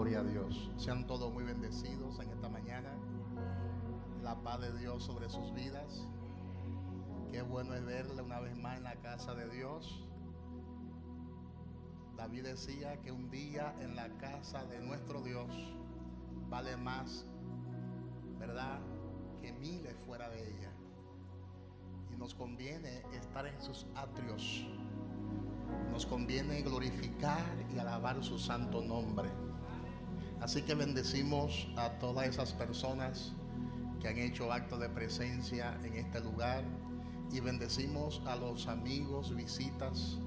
Gloria a Dios. Sean todos muy bendecidos en esta mañana. La paz de Dios sobre sus vidas. Qué bueno es verle una vez más en la casa de Dios. David decía que un día en la casa de nuestro Dios vale más, ¿verdad?, que miles fuera de ella. Y nos conviene estar en sus atrios. Nos conviene glorificar y alabar su santo nombre. Así que bendecimos a todas esas personas que han hecho acto de presencia en este lugar, y bendecimos a los amigos, visitas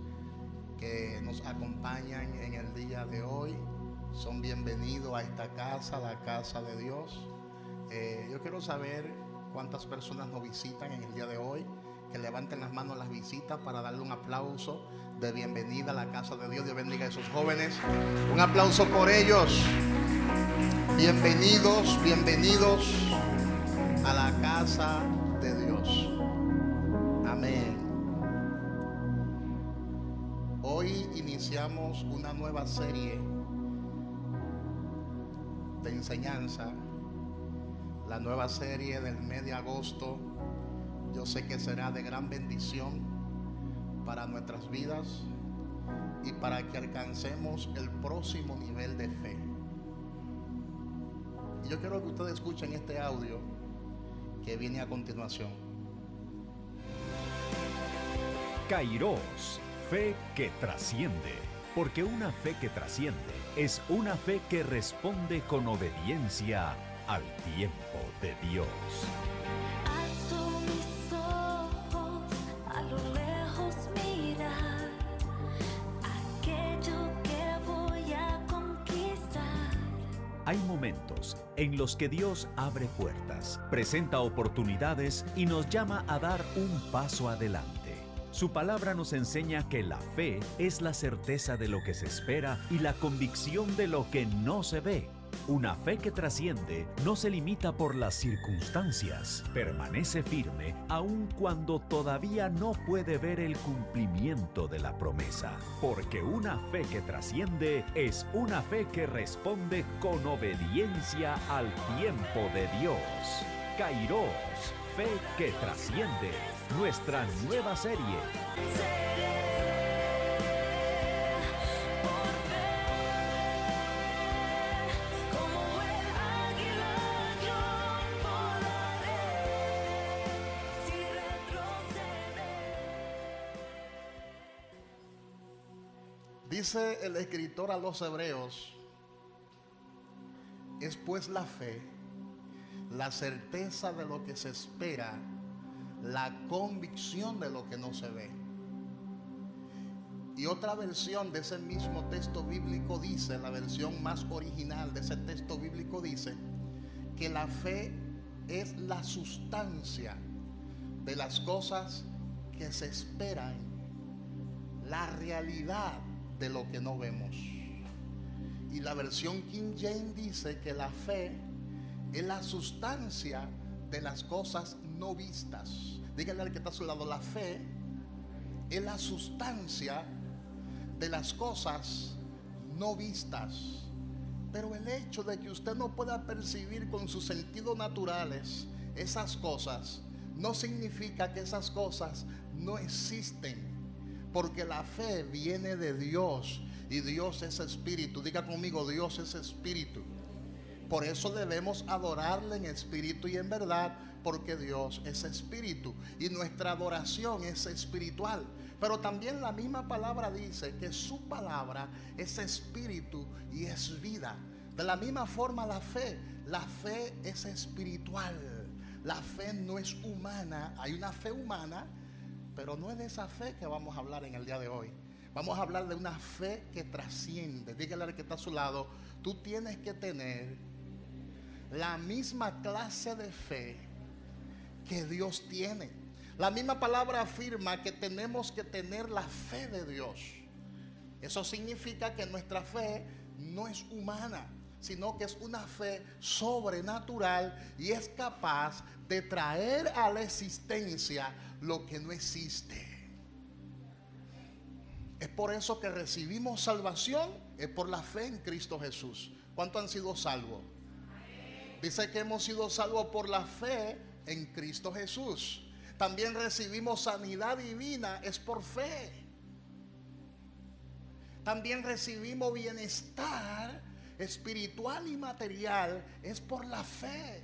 que nos acompañan en el día de hoy. Son bienvenidos a esta casa, la casa de Dios. Yo quiero saber cuántas personas nos visitan en el día de hoy. Que levanten las manos las visitas para darle un aplauso de bienvenida a la casa de Dios. Dios bendiga a esos jóvenes. Un aplauso por ellos. Bienvenidos, bienvenidos a la casa de Dios. Amén. Hoy iniciamos una nueva serie de enseñanza. La nueva serie del mes de agosto. Yo sé que será de gran bendición para nuestras vidas y para que alcancemos el próximo nivel de fe. Y yo quiero que ustedes escuchen este audio que viene a continuación. Kairos, fe que trasciende, porque una fe que trasciende es una fe que responde con obediencia al tiempo de Dios. Hay momentos en los que Dios abre puertas, presenta oportunidades y nos llama a dar un paso adelante. Su palabra nos enseña que la fe es la certeza de lo que se espera y la convicción de lo que no se ve. Una fe que trasciende no se limita por las circunstancias, permanece firme aun cuando todavía no puede ver el cumplimiento de la promesa. Porque una fe que trasciende es una fe que responde con obediencia al tiempo de Dios. Kairos, fe que trasciende, nuestra nueva serie. Dice el escritor a los Hebreos: es pues la fe, la certeza de lo que se espera, la convicción de lo que no se ve. Y otra versión de ese mismo texto bíblico dice, la versión más original de ese texto bíblico dice, que la fe es la sustancia de las cosas que se esperan, la realidad de lo que no vemos. Y la versión King James dice que la fe es la sustancia de las cosas no vistas. Dígale al que está a su lado: la fe es la sustancia de las cosas no vistas. Pero el hecho de que usted no pueda percibir con sus sentidos naturales esas cosas no significa que esas cosas no existen. Porque la fe viene de Dios y Dios es espíritu. Diga conmigo: Dios es espíritu. Por eso debemos adorarle en espíritu y en verdad, porque Dios es espíritu y nuestra adoración es espiritual. Pero también la misma palabra dice que su palabra es espíritu y es vida. De la misma forma la fe es espiritual. La fe no es humana. Hay una fe humana, pero no es de esa fe que vamos a hablar en el día de hoy. Vamos a hablar de una fe que trasciende. Dígale al que está a su lado: tú tienes que tener la misma clase de fe que Dios tiene. La misma palabra afirma que tenemos que tener la fe de Dios. Eso significa que nuestra fe no es humana, sino que es una fe sobrenatural y es capaz de traer a la existencia lo que no existe. Es por eso que recibimos salvación es por la fe en Cristo Jesús. ¿Cuántos han sido salvos? Dice que hemos sido salvos por la fe en Cristo Jesús. También recibimos sanidad divina, es por fe. También recibimos bienestar espiritual y material, es por la fe.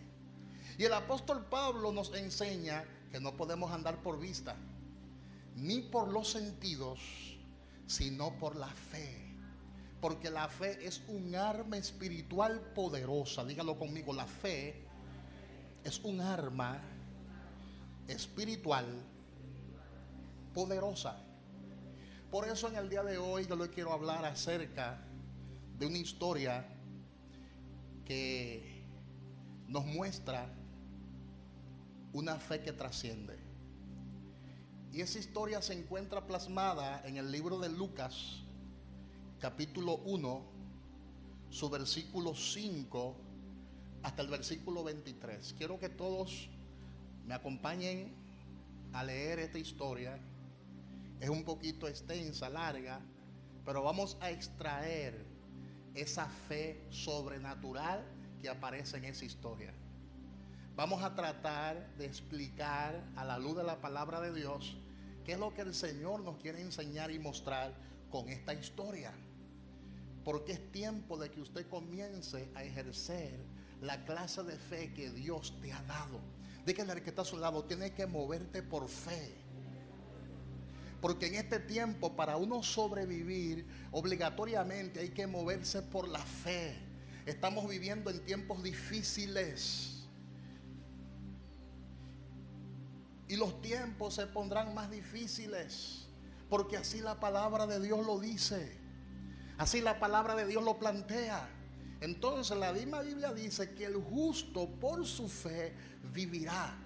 Y el apóstol Pablo nos enseña que no podemos andar por vista, ni por los sentidos, sino por la fe. Porque la fe es un arma espiritual poderosa. Dígalo conmigo, la fe es un arma espiritual poderosa. Por eso en el día de hoy yo le quiero hablar acerca de una historia que nos muestra una fe que trasciende. Y esa historia se encuentra plasmada en el libro de Lucas, capítulo 1, su versículo 5 hasta el versículo 23. Quiero que todos me acompañen a leer esta historia. Es un poquito extensa, larga, pero vamos a extraer esa fe sobrenatural que aparece en esa historia. Vamos a tratar de explicar a la luz de la palabra de Dios qué es lo que el Señor nos quiere enseñar y mostrar con esta historia. Porque es tiempo de que usted comience a ejercer la clase de fe que Dios te ha dado. Dígale al que está a su lado, tienes que moverte por fe. Porque en este tiempo, para uno sobrevivir, obligatoriamente hay que moverse por la fe. Estamos viviendo en tiempos difíciles. Y los tiempos se pondrán más difíciles. Porque así la palabra de Dios lo dice. Así la palabra de Dios lo plantea. Entonces la misma Biblia dice que el justo por su fe vivirá.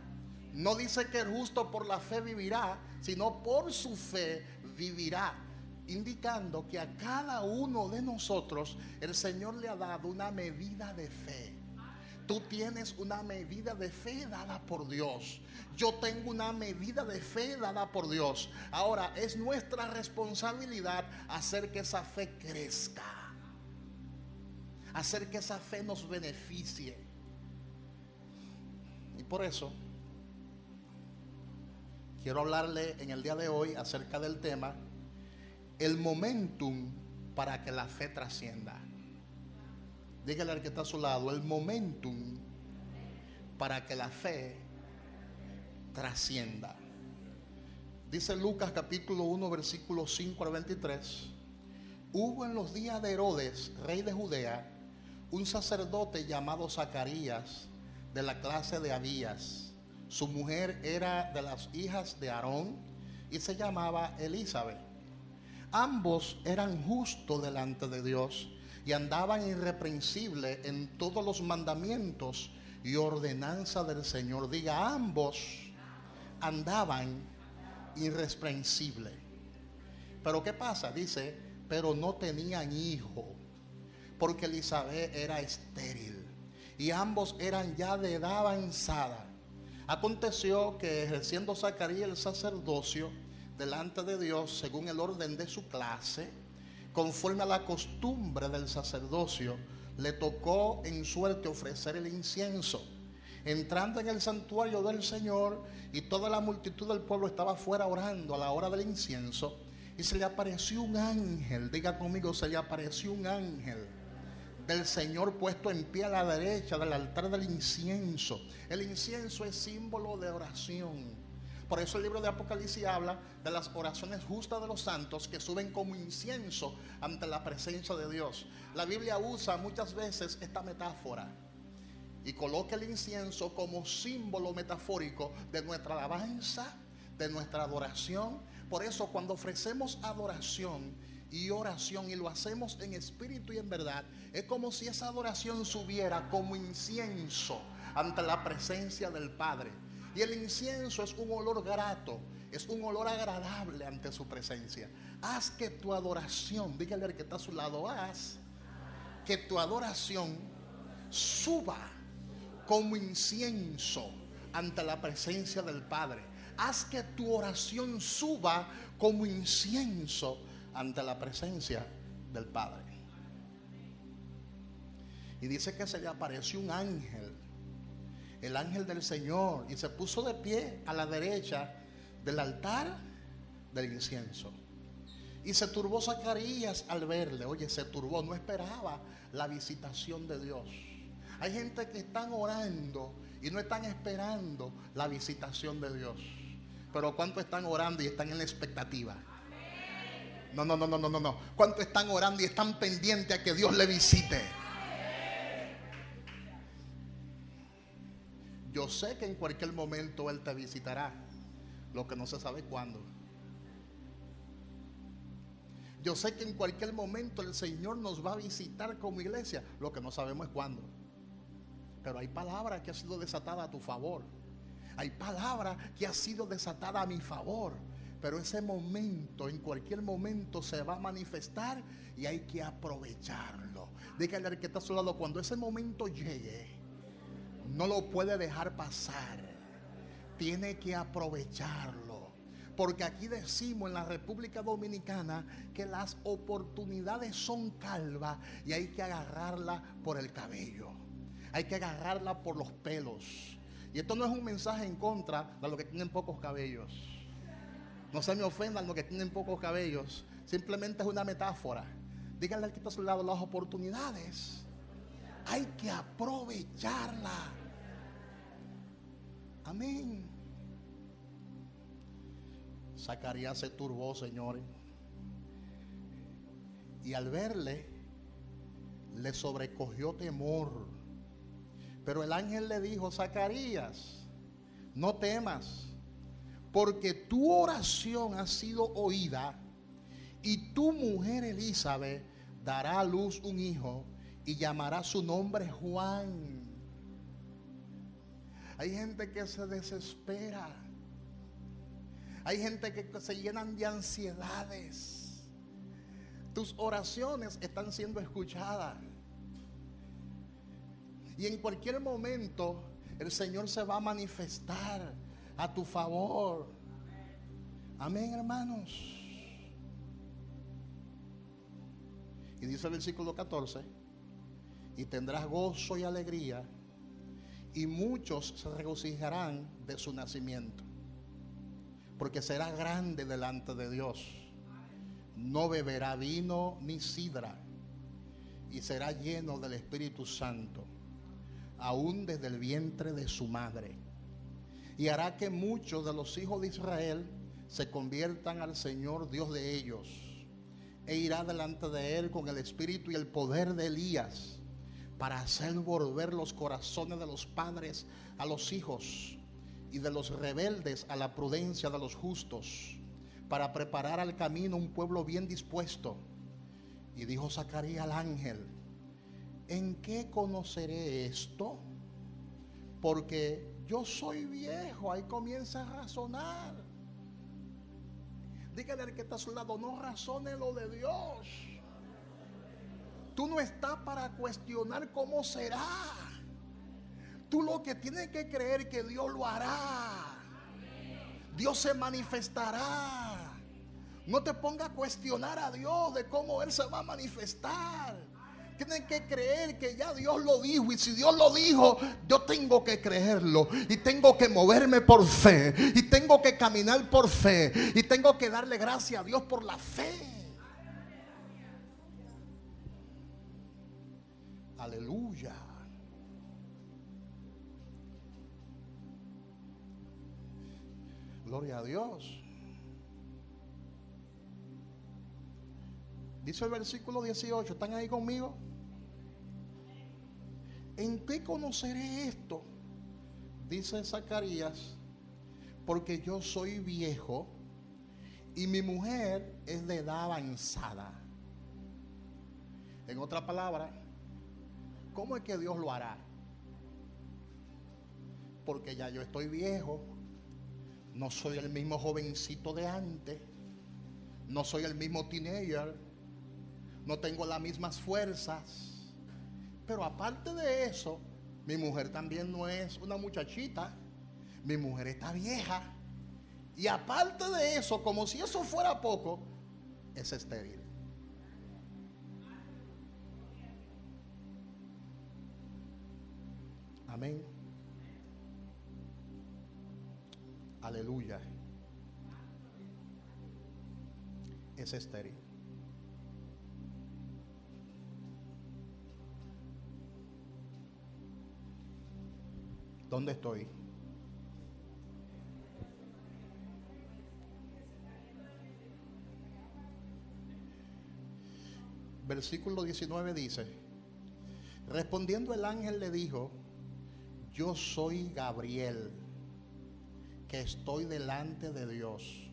No dice que el justo por la fe vivirá, sino por su fe vivirá, indicando que a cada uno de nosotros el Señor le ha dado una medida de fe. Tú tienes una medida de fe dada por Dios. Yo tengo una medida de fe dada por Dios. Ahora es nuestra responsabilidad hacer que esa fe crezca, hacer que esa fe nos beneficie. Y por eso quiero hablarle en el día de hoy acerca del tema, el momentum para que la fe trascienda. Dígale al que está a su lado, el momentum para que la fe trascienda. Dice Lucas capítulo 1 versículo 5 al 23. Hubo en los días de Herodes, rey de Judea, un sacerdote llamado Zacarías, de la clase de Abías. Su mujer era de las hijas de Aarón y se llamaba Elizabeth. Ambos eran justos delante de Dios y andaban irreprensibles en todos los mandamientos y ordenanzas del Señor. Diga, ambos andaban irreprensibles. Pero ¿qué pasa? Dice, pero no tenían hijo, porque Elizabeth era estéril y ambos eran ya de edad avanzada. Aconteció que ejerciendo Zacarías el sacerdocio delante de Dios según el orden de su clase, conforme a la costumbre del sacerdocio, le tocó en suerte ofrecer el incienso. Entrando en el santuario del Señor, y toda la multitud del pueblo estaba fuera orando a la hora del incienso, y se le apareció un ángel. Diga conmigo, se le apareció un ángel del Señor puesto en pie a la derecha del altar del incienso. El incienso es símbolo de oración. Por eso el libro de Apocalipsis habla de las oraciones justas de los santos que suben como incienso ante la presencia de Dios. La Biblia usa muchas veces esta metáfora y coloca el incienso como símbolo metafórico de nuestra alabanza, de nuestra adoración. Por eso cuando ofrecemos adoración y oración y lo hacemos en espíritu y en verdad, es como si esa adoración subiera como incienso ante la presencia del Padre. Y el incienso es un olor grato, es un olor agradable ante su presencia. Haz que tu adoración, dígale al que está a su lado, haz que tu adoración suba como incienso ante la presencia del Padre. Haz que tu oración suba como incienso ante la presencia del Padre. Y dice que se le apareció un ángel, el ángel del Señor, y se puso de pie a la derecha del altar del incienso. Y se turbó Zacarías al verle. Oye, se turbó, no esperaba la visitación de Dios. Hay gente que están orando y no están esperando la visitación de Dios. Pero ¿cuántos están orando y están en la expectativa? No. ¿Cuántos están orando y están pendientes a que Dios le visite? Yo sé que en cualquier momento Él te visitará, lo que no se sabe cuándo. Yo sé que en cualquier momento el Señor nos va a visitar como iglesia, lo que no sabemos es cuándo. Pero hay palabra que ha sido desatada a tu favor. Hay palabra que ha sido desatada a mi favor. Pero ese momento, en cualquier momento se va a manifestar y hay que aprovecharlo. Dígale al que está a su lado, cuando ese momento llegue, no lo puede dejar pasar. Tiene que aprovecharlo. Porque aquí decimos en la República Dominicana que las oportunidades son calvas y hay que agarrarla por el cabello. Hay que agarrarla por los pelos. Y esto no es un mensaje en contra de los que tienen pocos cabellos. No se me ofendan los que tienen pocos cabellos. Simplemente es una metáfora. Díganle al que está a su lado, las oportunidades hay que aprovecharla. Amén. Zacarías se turbó, señores, y al verle le sobrecogió temor. Pero el ángel le dijo: Zacarías, no temas, porque tu oración ha sido oída, y tu mujer Elizabeth dará a luz un hijo y llamará su nombre Juan. Hay gente que se desespera. Hay gente que se llenan de ansiedades. Tus oraciones están siendo escuchadas. Y en cualquier momento el Señor se va a manifestar a tu favor. Amén, hermanos. Y dice el versículo 14: y tendrás gozo y alegría, y muchos se regocijarán de su nacimiento, porque será grande delante de Dios. No beberá vino ni sidra, y será lleno del Espíritu Santo, aún desde el vientre de su madre. Y hará que muchos de los hijos de Israel se conviertan al Señor Dios de ellos, e irá delante de él con el espíritu y el poder de Elías, para hacer volver los corazones de los padres a los hijos, y de los rebeldes a la prudencia de los justos, para preparar al camino un pueblo bien dispuesto. Y dijo Zacarías al ángel: ¿en qué conoceré esto? Porque yo soy viejo. Ahí comienza a razonar. Dígale al que está a su lado: no razone lo de Dios. Tú no estás para cuestionar cómo será. Tú lo que tienes que creer que Dios lo hará. Dios se manifestará. No te pongas a cuestionar a Dios de cómo Él se va a manifestar. Tienes que creer que ya Dios lo dijo. Y si Dios lo dijo, yo tengo que creerlo. Y tengo que moverme por fe. Y tengo que caminar por fe. Y tengo que darle gracias a Dios por la fe. Aleluya. Gloria a Dios. Dice el versículo 18. ¿Están ahí conmigo? ¿En qué conoceré esto? Dice Zacarías: porque yo soy viejo y mi mujer es de edad avanzada. En otra palabra, ¿cómo es que Dios lo hará? Porque ya yo estoy viejo. No soy el mismo jovencito de antes. No soy el mismo teenager. No tengo las mismas fuerzas. Pero aparte de eso, mi mujer también no es una muchachita. Mi mujer está vieja. Y aparte de eso, como si eso fuera poco, es estéril. Amén. Aleluya. Es estéril. ¿Dónde estoy? Versículo 19 dice: respondiendo el ángel le dijo: yo soy Gabriel, que estoy delante de Dios,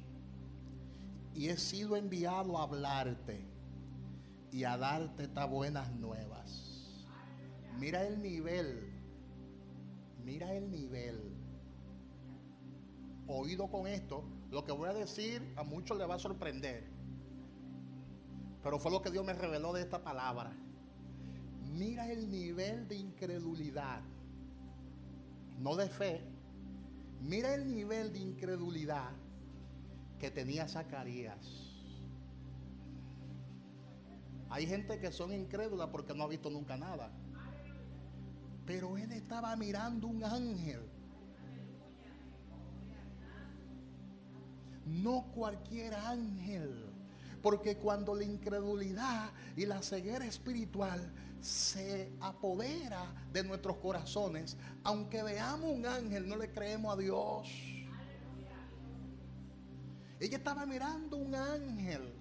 y he sido enviado a hablarte y a darte estas buenas nuevas. Mira el nivel. Mira el nivel. Oído con esto, lo que voy a decir a muchos les va a sorprender, pero fue lo que Dios me reveló de esta palabra. Mira el nivel de incredulidad, no de fe. Mira el nivel de incredulidad que tenía Zacarías. Hay gente que son incrédulas porque no ha visto nunca nada. Pero él estaba mirando un ángel. No cualquier ángel. Porque cuando la incredulidad y la ceguera espiritual se apodera de nuestros corazones, aunque veamos un ángel, no le creemos a Dios. Ella estaba mirando un ángel,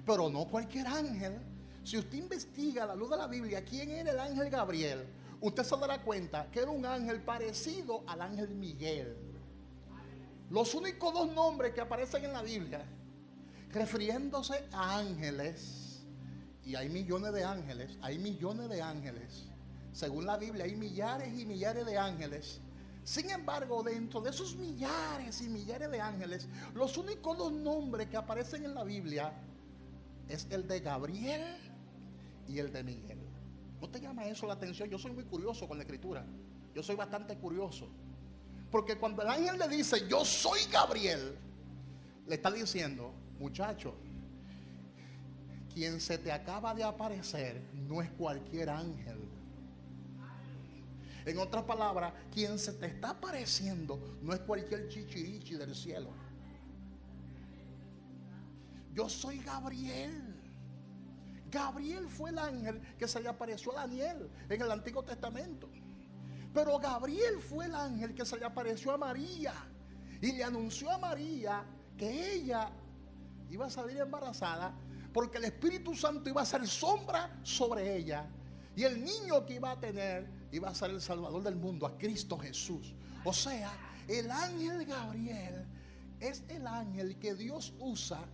pero no cualquier ángel. Si usted investiga a la luz de la Biblia quién era el ángel Gabriel, usted se dará cuenta que era un ángel parecido al ángel Miguel. Los únicos dos nombres que aparecen en la Biblia refiriéndose a ángeles, y hay millones de ángeles, según la Biblia hay millares y millares de ángeles. Sin embargo, dentro de esos millares y millares de ángeles, los únicos dos nombres que aparecen en la Biblia es el de Gabriel y el de Miguel. ¿No te llama eso la atención? Yo soy muy curioso con la escritura. Yo soy bastante curioso. Porque cuando el ángel le dice, yo soy Gabriel, le está diciendo, muchacho, quien se te acaba de aparecer no es cualquier ángel. En otras palabras, quien se te está apareciendo no es cualquier chichirichi del cielo. Yo soy Gabriel. Gabriel fue el ángel que se le apareció a Daniel en el Antiguo Testamento. Pero Gabriel fue el ángel que se le apareció a María y le anunció a María que ella iba a salir embarazada porque el Espíritu Santo iba a ser sombra sobre ella. Y el niño que iba a tener iba a ser el Salvador del mundo, a Cristo Jesús. O sea, el ángel Gabriel es el ángel que Dios usa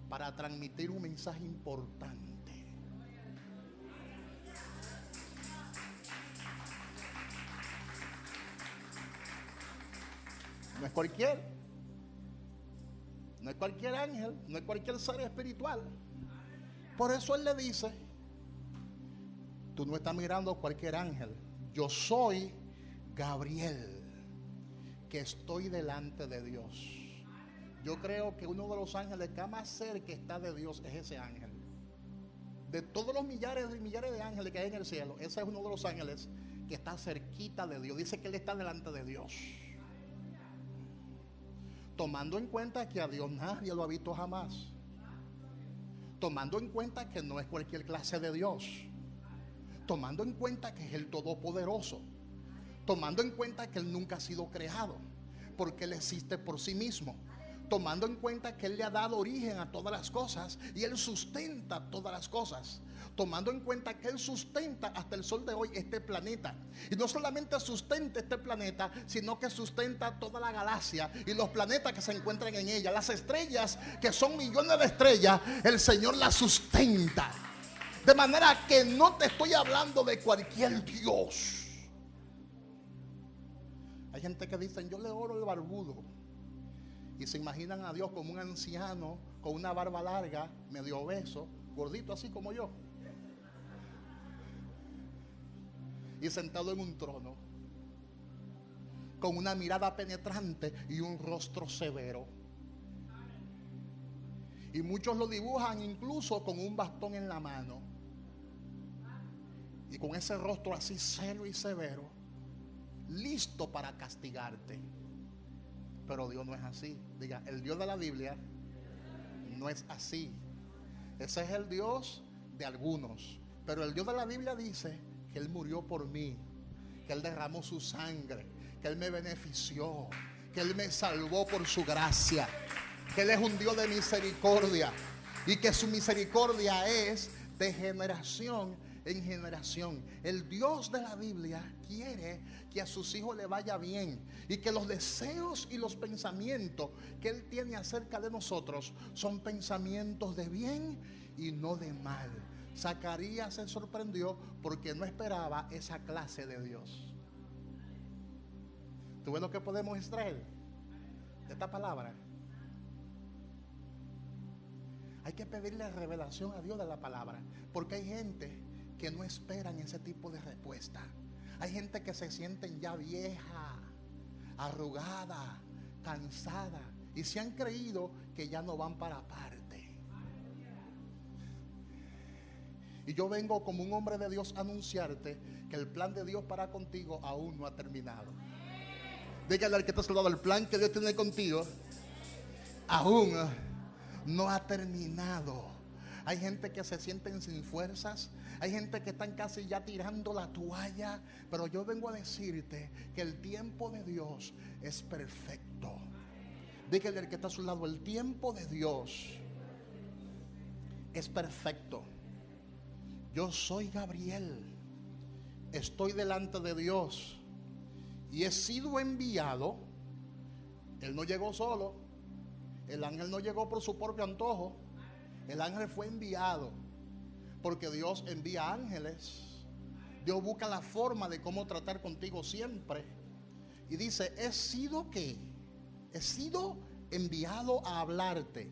para transmitir un mensaje importante. No es cualquier ángel, no es cualquier ser espiritual. Por eso él le dice, tú no estás mirando a cualquier ángel. Yo soy Gabriel, que estoy delante de Dios. Yo creo que uno de los ángeles que más cerca está de Dios es ese ángel. De todos los millares y millares de ángeles que hay en el cielo, ese es uno de los ángeles que está cerquita de Dios. Dice que él está delante de Dios. Tomando en cuenta que a Dios nadie lo ha visto jamás. Tomando en cuenta que no es cualquier clase de Dios. Tomando en cuenta que es el Todopoderoso. Tomando en cuenta que Él nunca ha sido creado, porque Él existe por sí mismo. Tomando en cuenta que Él le ha dado origen a todas las cosas y Él sustenta todas las cosas. Tomando en cuenta que Él sustenta hasta el sol de hoy este planeta. Y no solamente sustenta este planeta, sino que sustenta toda la galaxia y los planetas que se encuentran en ella. Las estrellas, que son millones de estrellas, el Señor las sustenta. De manera que no te estoy hablando de cualquier Dios. Hay gente que dicen, yo le oro al barbudo. Y se imaginan a Dios como un anciano con una barba larga, medio obeso, gordito así como yo, y sentado en un trono, con una mirada penetrante y un rostro severo. Y muchos lo dibujan incluso con un bastón en la mano, y con ese rostro así serio y severo. listo para castigarte. Pero Dios no es así. Diga, el Dios de la Biblia no es así. Ese es el Dios de algunos. Pero el Dios de la Biblia dice que Él murió por mí, que Él derramó su sangre, que Él me benefició, que Él me salvó por su gracia, que Él es un Dios de misericordia y que su misericordia es de generación en generación. El Dios de la Biblia quiere que a sus hijos le vaya bien y que los deseos y los pensamientos que Él tiene acerca de nosotros son pensamientos de bien y no de mal. Zacarías se sorprendió porque no esperaba esa clase de Dios. ¿Tú ves lo que podemos extraer de esta palabra? Hay que pedirle revelación a Dios de la palabra, porque hay gente que no esperan ese tipo de respuesta. Hay gente que se sienten ya vieja, arrugada, cansada, y se han creído que ya no van para parte. Y yo vengo como un hombre de Dios a anunciarte que el plan de Dios para contigo aún no ha terminado. Dígale al que está a su lado, el plan que Dios tiene contigo aún no ha terminado. Hay gente que se sienten sin fuerzas. Hay gente que están casi ya tirando la toalla. Pero yo vengo a decirte que el tiempo de Dios es perfecto. Dígale al que está a su lado, el tiempo de Dios es perfecto. Yo soy Gabriel. Estoy delante de Dios y he sido enviado. Él no llegó solo. El ángel no llegó por su propio antojo. El ángel fue enviado porque Dios envía ángeles. Dios busca la forma de cómo tratar contigo siempre. Y dice, he sido enviado a hablarte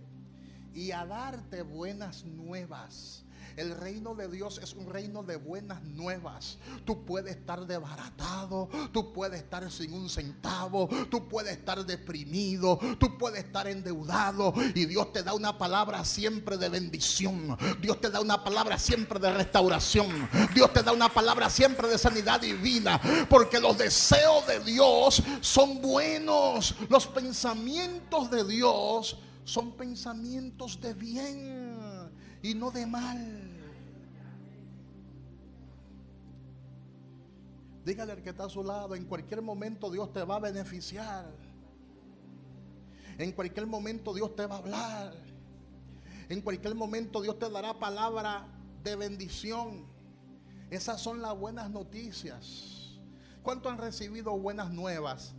y a darte buenas nuevas. El reino de Dios es un reino de buenas nuevas. Tú puedes estar desbaratado, tú puedes estar sin un centavo, tú puedes estar deprimido, tú puedes estar endeudado, y Dios te da una palabra siempre de bendición. Dios te da una palabra siempre de restauración. Dios te da una palabra siempre de sanidad divina, porque los deseos de Dios son buenos. Los pensamientos de Dios son pensamientos de bien y no de mal. Dígale al que está a su lado, en cualquier momento Dios te va a beneficiar. En cualquier momento Dios te va a hablar. En cualquier momento Dios te dará palabra de bendición. Esas son las buenas noticias. ¿Cuántos han recibido buenas nuevas?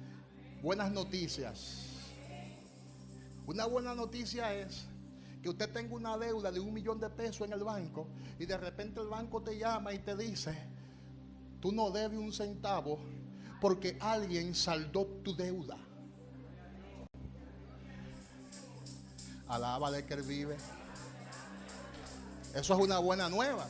Buenas noticias. Una buena noticia es que usted tenga una deuda de 1 millón de pesos en el banco y de repente el banco te llama y te dice, tú no debes un centavo porque alguien saldó tu deuda. Alábale que Él vive. Eso es una buena nueva.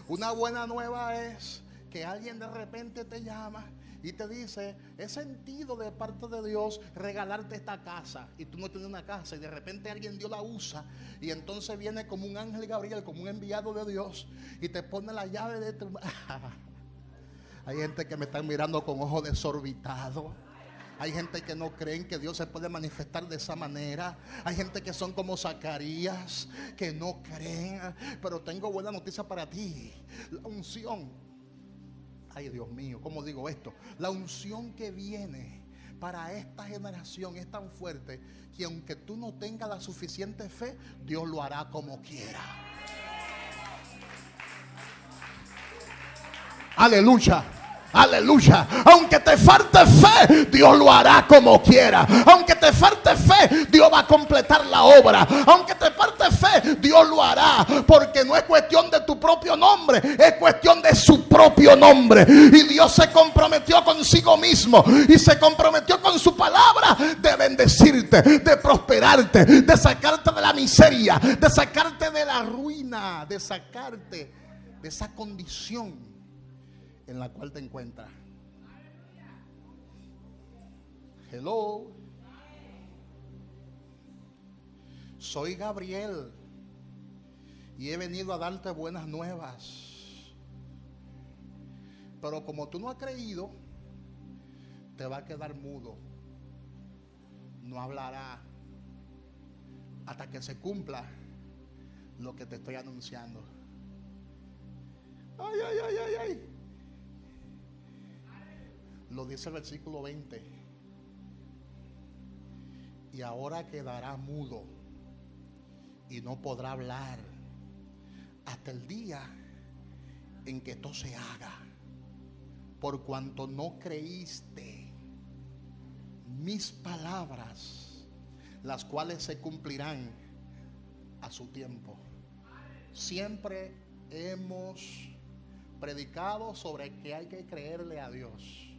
Una buena nueva es que alguien de repente te llama y te dice, he sentido de parte de Dios regalarte esta casa, y tú no tienes una casa, y de repente alguien Dios la usa, y entonces viene como un ángel Gabriel, como un enviado de Dios, y te pone la llave de tu... Hay gente que me está mirando con ojos desorbitados. Hay gente que no creen que Dios se puede manifestar de esa manera. Hay gente que son como Zacarías, que no creen. Pero tengo buena noticia para ti. La unción, ay Dios mío, ¿cómo digo esto? La unción que viene para esta generación es tan fuerte que aunque tú no tengas la suficiente fe, Dios lo hará como quiera. Aleluya. Aleluya. Aunque te falte fe, Dios lo hará como quiera. Aunque te falte fe, Dios va a completar la obra. Aunque te falte fe, Dios lo hará. Porque no es cuestión de tu propio nombre, es cuestión de su propio nombre. Y Dios se comprometió consigo mismo y se comprometió con su palabra de bendecirte, de prosperarte, de sacarte de la miseria, de sacarte de la ruina, de sacarte de esa condición en la cual te encuentras. Hello. Soy Gabriel y he venido a darte buenas nuevas. Pero como tú no has creído, te va a quedar mudo. No hablará hasta que se cumpla lo que te estoy anunciando. Ay, ay, ay, ay, ay. Lo dice el versículo 20. Y ahora quedará mudo y no podrá hablar hasta el día en que esto se haga, por cuanto no creíste mis palabras, las cuales se cumplirán a su tiempo. Siempre hemos predicado sobre que hay que creerle a Dios,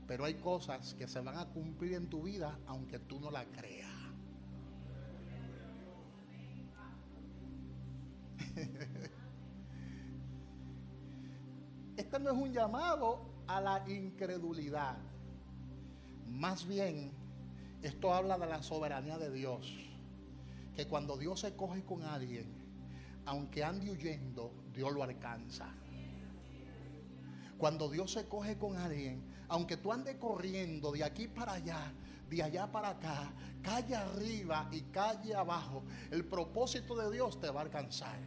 pero hay cosas que se van a cumplir en tu vida aunque tú no la creas. Este no es un llamado a la incredulidad. Más bien, esto habla de la soberanía de Dios. Que cuando Dios se coge con alguien, aunque ande huyendo, Dios lo alcanza. Cuando Dios se coge con alguien, aunque tú andes corriendo de aquí para allá, de allá para acá, calle arriba y calle abajo, el propósito de Dios te va a alcanzar.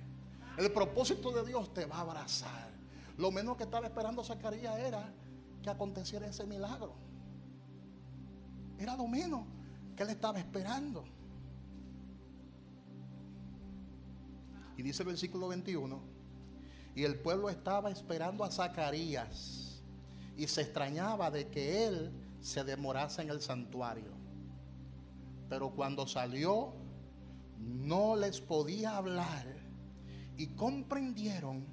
El propósito de Dios te va a abrazar. Lo menos que estaba esperando Zacarías era que aconteciera ese milagro. Era lo menos que él estaba esperando. Y dice el versículo 21: y el pueblo estaba esperando a Zacarías y se extrañaba de que él se demorase en el santuario. Pero cuando salió, no les podía hablar y comprendieron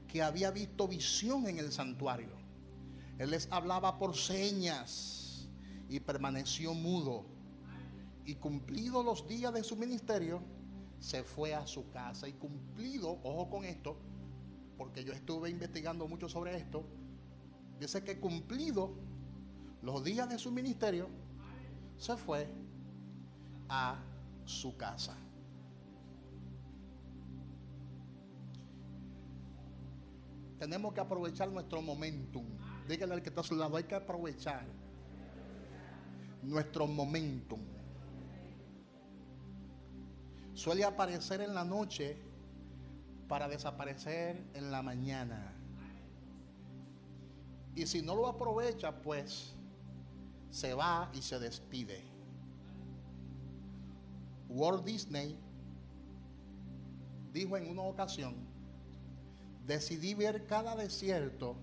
que había visto visión en el santuario. Él les hablaba por señas y permaneció mudo. Y cumplidos los días de su ministerio, se fue a su casa. Y cumplido, ojo con esto, porque yo estuve investigando mucho sobre esto, dice que cumplido los días de su ministerio, se fue a su casa. Tenemos que aprovechar nuestro momentum. Dígale al que está a su lado, hay que aprovechar nuestro momentum. Suele aparecer en la noche para desaparecer en la mañana. Y si no lo aprovecha, pues se va y se despide. Walt Disney dijo en una ocasión: decidí ver cada desierto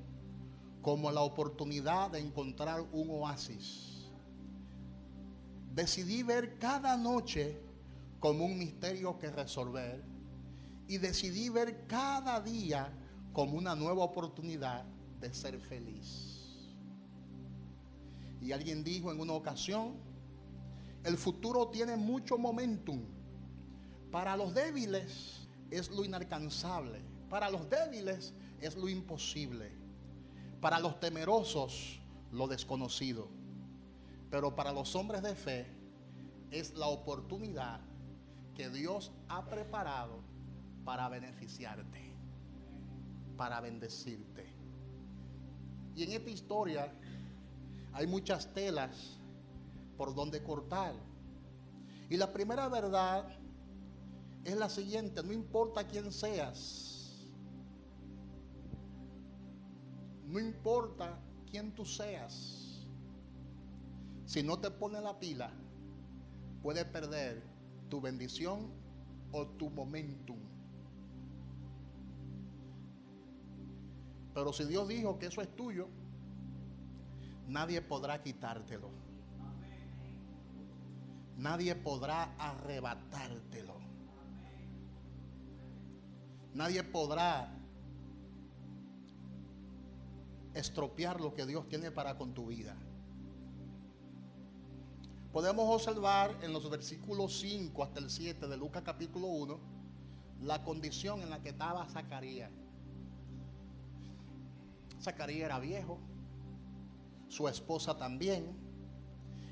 como la oportunidad de encontrar un oasis. Decidí ver cada noche como un misterio que resolver. Y decidí ver cada día como una nueva oportunidad de ser feliz. Y alguien dijo en una ocasión: el futuro tiene mucho momentum. Para los débiles es lo inalcanzable. Para los débiles es lo imposible. Para los temerosos, lo desconocido. Pero para los hombres de fe es la oportunidad que Dios ha preparado para beneficiarte, para bendecirte. Y en esta historia hay muchas telas por donde cortar. Y la primera verdad es la siguiente: no importa quién seas, no importa quién tú seas, si no te pones la pila, puedes perder tu bendición o tu momentum. Pero si Dios dijo que eso es tuyo, nadie podrá quitártelo. Nadie podrá arrebatártelo. Nadie podrá estropear lo que Dios tiene para con tu vida. Podemos observar en los versículos 5 hasta el 7 de Lucas capítulo 1 la condición en la que estaba Zacarías. Zacarías era viejo, su esposa también,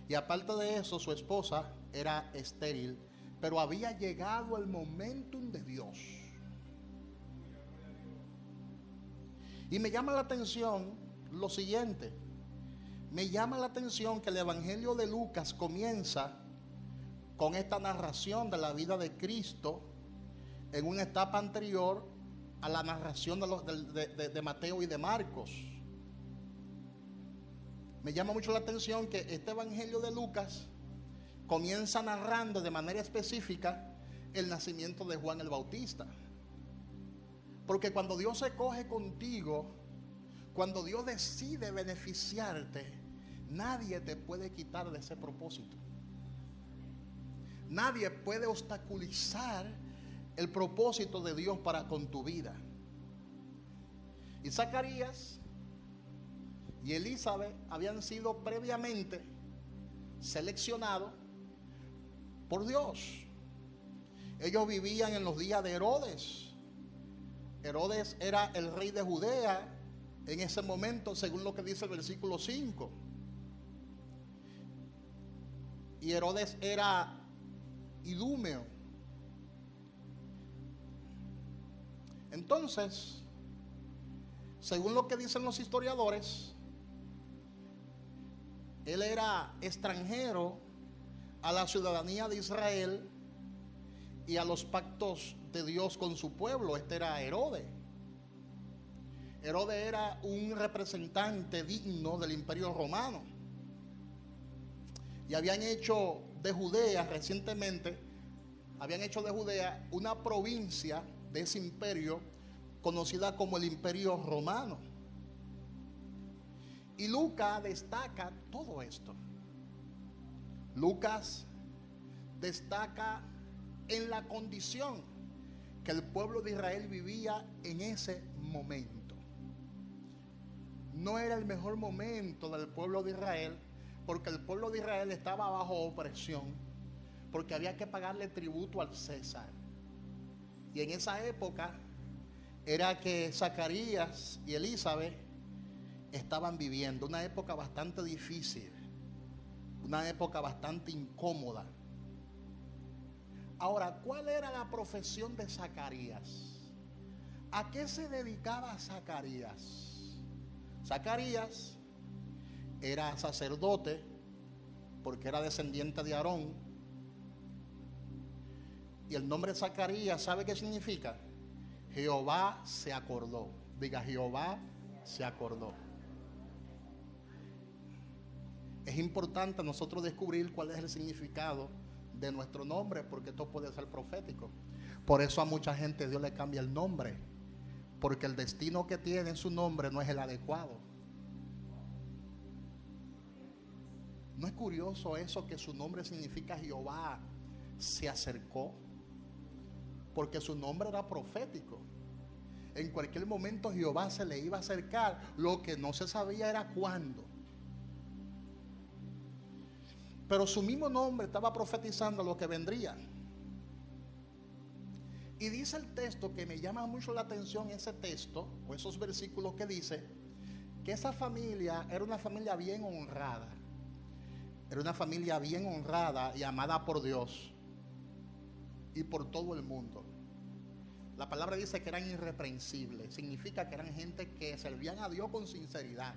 y aparte de eso su esposa era estéril, pero había llegado el momentum de Dios. Y me llama la atención lo siguiente. Me llama la atención que el Evangelio de Lucas comienza con esta narración de la vida de Cristo en una etapa anterior a la narración de Mateo y de Marcos. Me llama mucho la atención que este Evangelio de Lucas comienza narrando de manera específica el nacimiento de Juan el Bautista. Porque cuando Dios se coge contigo, cuando Dios decide beneficiarte, nadie te puede quitar de ese propósito. Nadie puede obstaculizar el propósito de Dios para con tu vida. Y Zacarías y Elizabeth habían sido previamente seleccionados por Dios. Ellos vivían en los días de Herodes. Herodes era el rey de Judea en ese momento, según lo que dice el versículo 5. Y Herodes era idúmeo. Entonces, según lo que dicen los historiadores, él era extranjero a la ciudadanía de Israel y a los pactos de Dios con su pueblo. Este era Herodes. Herodes era un representante digno del Imperio Romano. Y habían hecho de Judea recientemente, habían hecho de Judea una provincia de ese imperio conocida como el Imperio Romano. Y Lucas destaca todo esto. Lucas destaca en la condición que el pueblo de Israel vivía en ese momento. No era el mejor momento del pueblo de Israel, porque el pueblo de Israel estaba bajo opresión, porque había que pagarle tributo al César. Y en esa época era que Zacarías y Elizabeth estaban viviendo una época bastante difícil, una época bastante incómoda. Ahora, ¿cuál era la profesión de Zacarías? ¿A qué se dedicaba Zacarías? Zacarías era sacerdote porque era descendiente de Aarón. Y el nombre Zacarías, ¿sabe qué significa? Jehová se acordó. Diga, Jehová se acordó. Es importante nosotros descubrir cuál es el significado de nuestro nombre, porque esto puede ser profético. Por eso a mucha gente Dios le cambia el nombre, porque el destino que tiene en su nombre no es el adecuado. ¿No es curioso eso, que su nombre significa Jehová se acercó? Porque su nombre era profético. En cualquier momento Jehová se le iba a acercar. Lo que no se sabía era cuándo. Pero su mismo nombre estaba profetizando lo que vendría. Y dice el texto, que me llama mucho la atención ese texto, o esos versículos que dice, que esa familia era una familia bien honrada. Era una familia bien honrada y amada por Dios y por todo el mundo. La palabra dice que eran irreprensibles. Significa que eran gente que servían a Dios con sinceridad.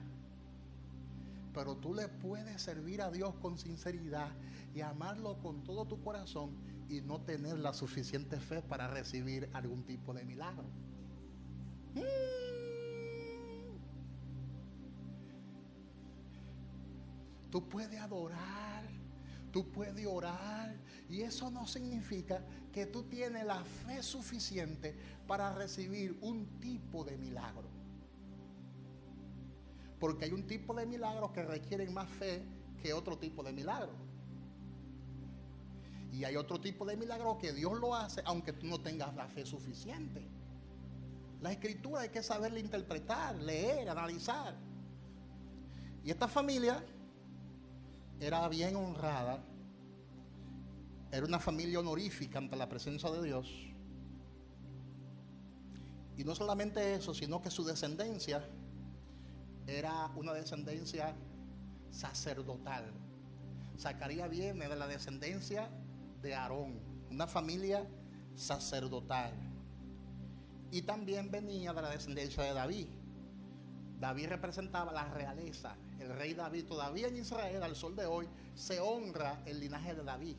Pero tú le puedes servir a Dios con sinceridad y amarlo con todo tu corazón y no tener la suficiente fe para recibir algún tipo de milagro. Tú puedes adorar, tú puedes orar, y eso no significa que tú tienes la fe suficiente para recibir un tipo de milagro. Porque hay un tipo de milagros que requieren más fe que otro tipo de milagro. Y hay otro tipo de milagro que Dios lo hace aunque tú no tengas la fe suficiente. La escritura hay que saberla interpretar, leer, analizar. Y esta familia era bien honrada. Era una familia honorífica ante la presencia de Dios. Y no solamente eso, sino que su descendencia era una descendencia sacerdotal. Zacarías viene de la descendencia de Aarón, una familia sacerdotal. Y también venía de la descendencia de David. David representaba la realeza, el rey David. Todavía en Israel, al sol de hoy, se honra el linaje de David.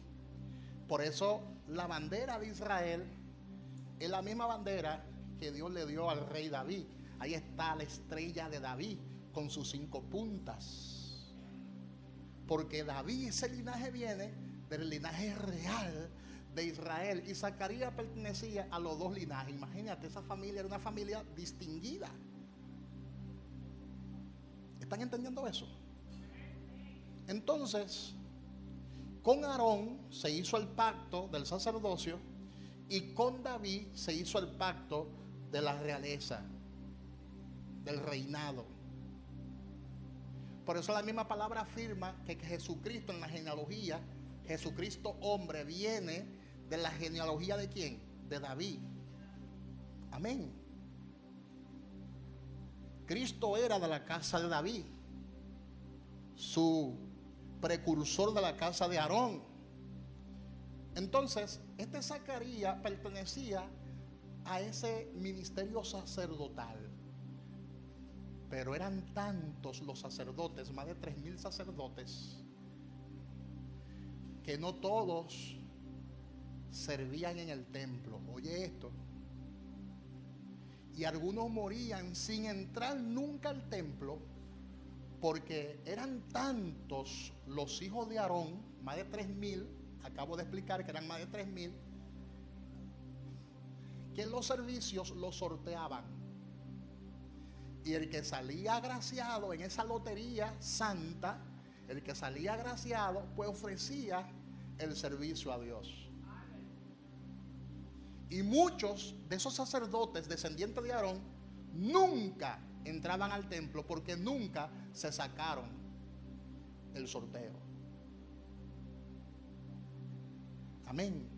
Por eso la bandera de Israel es la misma bandera que Dios le dio al rey David. Ahí está la estrella de David con sus 5 puntas. Porque David, ese linaje viene del linaje real de Israel. Y Zacarías pertenecía a los 2 linajes. Imagínate, esa familia era una familia distinguida. ¿Están entendiendo eso? Entonces, con Aarón se hizo el pacto del sacerdocio y con David se hizo el pacto de la realeza, del reinado. Por eso la misma palabra afirma que Jesucristo en la genealogía, Jesucristo hombre, viene de la genealogía ¿de quién? De David. Amén. Cristo era de la casa de David, su precursor de la casa de Aarón. Entonces, este Zacarías pertenecía a ese ministerio sacerdotal. Pero eran tantos los sacerdotes, más de 3,000 sacerdotes, que no todos servían en el templo. Oye esto. Y algunos morían sin entrar nunca al templo, porque eran tantos los hijos de Aarón, más de 3,000, acabo de explicar que eran más de 3,000, que los servicios los sorteaban. Y el que salía agraciado en esa lotería santa, el que salía agraciado, pues ofrecía el servicio a Dios. Y muchos de esos sacerdotes descendientes de Aarón nunca entraban al templo porque nunca se sacaron el sorteo. Amén.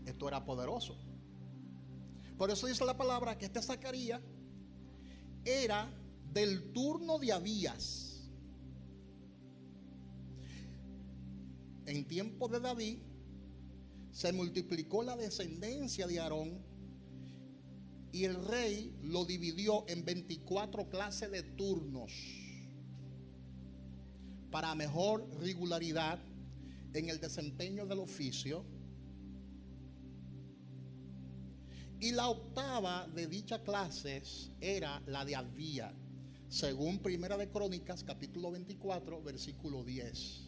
Esto era poderoso. Por eso dice la palabra que este Zacarías era del turno de Abías. En tiempo de David se multiplicó la descendencia de Aarón y el rey lo dividió en 24 clases de turnos para mejor regularidad en el desempeño del oficio. Y la octava de dichas clases era la de Abías, según Primera de Crónicas, capítulo 24, versículo 10.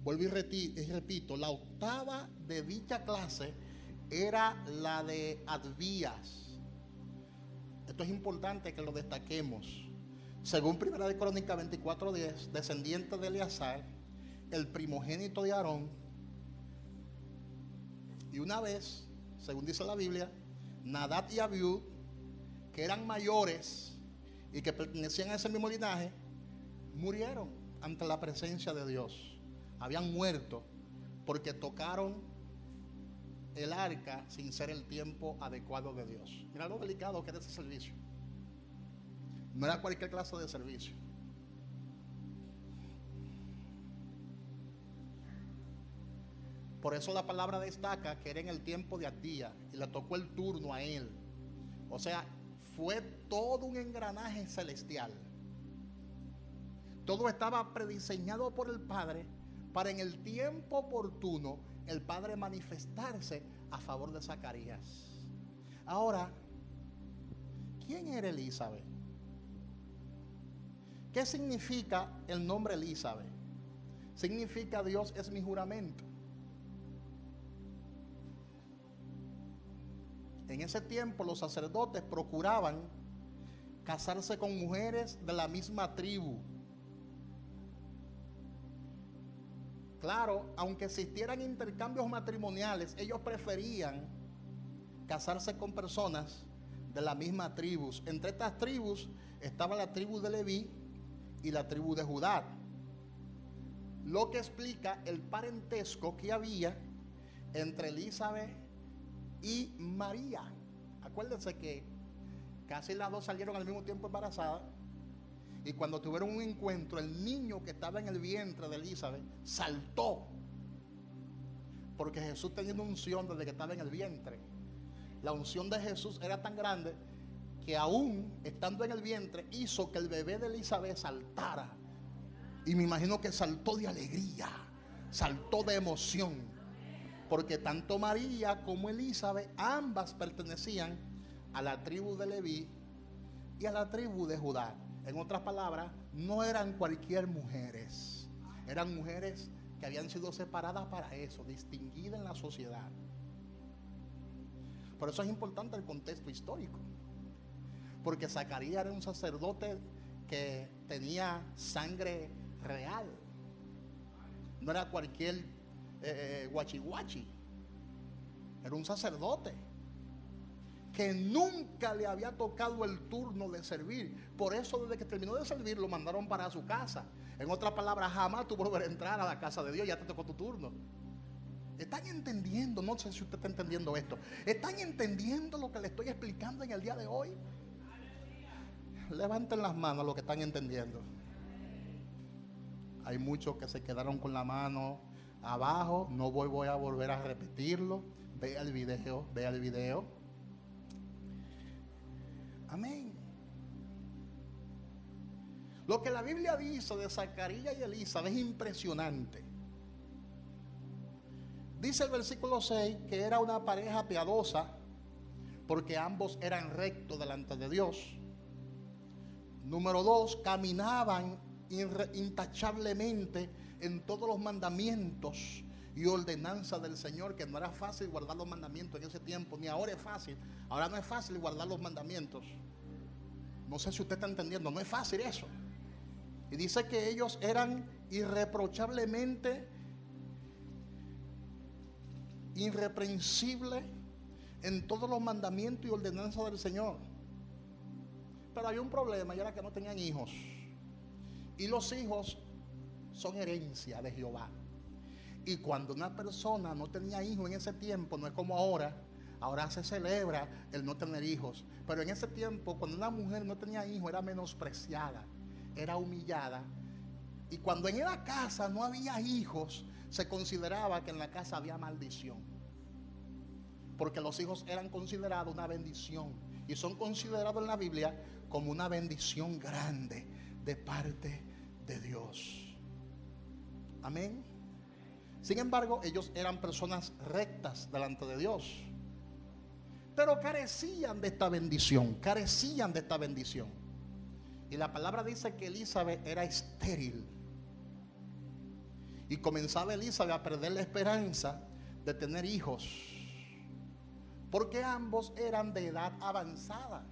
Vuelvo y repito, la octava de dicha clase era la de Abías. Esto es importante que lo destaquemos. Según Primera de Crónicas 24:10, descendiente de Eleazar, el primogénito de Aarón. Y una vez, según dice la Biblia, Nadab y Abiú, que eran mayores y que pertenecían a ese mismo linaje, murieron ante la presencia de Dios. Habían muerto porque tocaron el arca sin ser el tiempo adecuado de Dios. Mira lo delicado que era ese servicio. No era cualquier clase de servicio. Por eso la palabra destaca que era en el tiempo de Abías y le tocó el turno a él. O sea, fue todo un engranaje celestial. Todo estaba prediseñado por el Padre para en el tiempo oportuno el Padre manifestarse a favor de Zacarías. Ahora, ¿quién era Elizabeth? ¿Qué significa el nombre Elizabeth? Significa Dios es mi juramento. En ese tiempo los sacerdotes procuraban casarse con mujeres de la misma tribu. Claro, aunque existieran intercambios matrimoniales, ellos preferían casarse con personas de la misma tribu. Entre estas tribus estaba la tribu de Leví y la tribu de Judá, lo que explica el parentesco que había entre Elizabeth y María. Acuérdense que casi las dos salieron al mismo tiempo embarazadas. Y cuando tuvieron un encuentro, el niño que estaba en el vientre de Elizabeth saltó porque Jesús tenía una unción desde que estaba en el vientre. La unción de Jesús era tan grande que aún estando en el vientre hizo que el bebé de Elizabeth saltara. Y me imagino que saltó de alegría, saltó de emoción, porque tanto María como Elizabeth, ambas pertenecían a la tribu de Leví y a la tribu de Judá. En otras palabras, no eran cualquier mujeres, eran mujeres que habían sido separadas para eso, distinguidas en la sociedad. Por eso es importante el contexto histórico, porque Zacarías era un sacerdote que tenía sangre real, no era cualquier guachi, era un sacerdote que nunca le había tocado el turno de servir. Por eso desde que terminó de servir lo mandaron para su casa. En otras palabras, jamás tú volver a entrar a la casa de Dios, ya te tocó tu turno. ¿Están entendiendo? No sé si usted está entendiendo esto. ¿Están entendiendo lo que le estoy explicando en el día de hoy? Levanten las manos los que están entendiendo. Hay muchos que se quedaron con la mano abajo. No voy a volver a repetirlo. Vea el video. Amén. Lo que la Biblia dice de Zacarías y Elizabeth es impresionante. Dice el versículo 6 que era una pareja piadosa porque ambos eran rectos delante de Dios. Número 2, caminaban intachablemente en todos los mandamientos y ordenanzas del Señor, que no era fácil guardar los mandamientos en ese tiempo, ni ahora es fácil. Ahora no es fácil guardar los mandamientos. No sé si usted está entendiendo, no es fácil eso. Y dice que ellos eran irreprochablemente irreprensibles en todos los mandamientos y ordenanzas del Señor. Pero había un problema, y era que no tenían hijos. Y los hijos son herencia de Jehová. Y cuando una persona no tenía hijos en ese tiempo, no es como ahora. Ahora se celebra el no tener hijos. Pero en ese tiempo, cuando una mujer no tenía hijos, era menospreciada, era humillada. Y cuando en la casa no había hijos, se consideraba que en la casa había maldición. Porque los hijos eran considerados una bendición. Y son considerados en la Biblia como una bendición grande de parte de Dios. Amén. Sin embargo, ellos eran personas rectas delante de Dios, pero carecían de esta bendición, Y la palabra dice que Elizabeth era estéril. Y comenzaba Elizabeth a perder la esperanza de tener hijos, porque ambos eran de edad avanzada.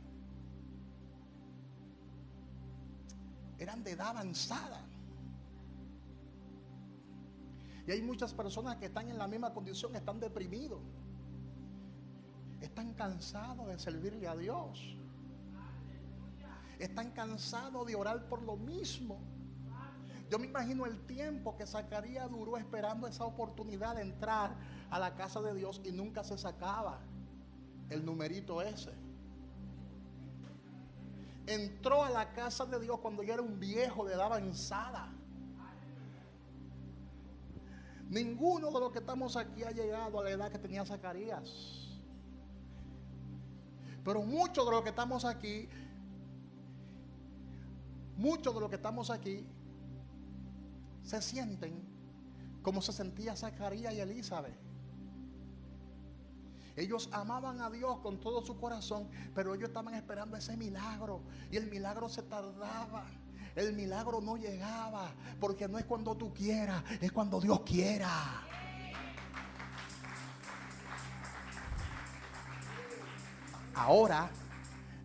Y hay muchas personas que están en la misma condición, están deprimidos, están cansados de servirle a Dios, están cansados de orar por lo mismo. Yo me imagino el tiempo que Zacarías duró esperando esa oportunidad de entrar a la casa de Dios y nunca se sacaba el numerito ese. Entró a la casa de Dios cuando ya era un viejo de edad avanzada. Ninguno de los que estamos aquí ha llegado a la edad que tenía Zacarías. Pero muchos de los que estamos aquí se sienten como se sentía Zacarías y Elizabeth. Ellos amaban a Dios con todo su corazón, pero ellos estaban esperando ese milagro, y el milagro se tardaba. El milagro no llegaba, porque no es cuando tú quieras, es cuando Dios quiera. Ahora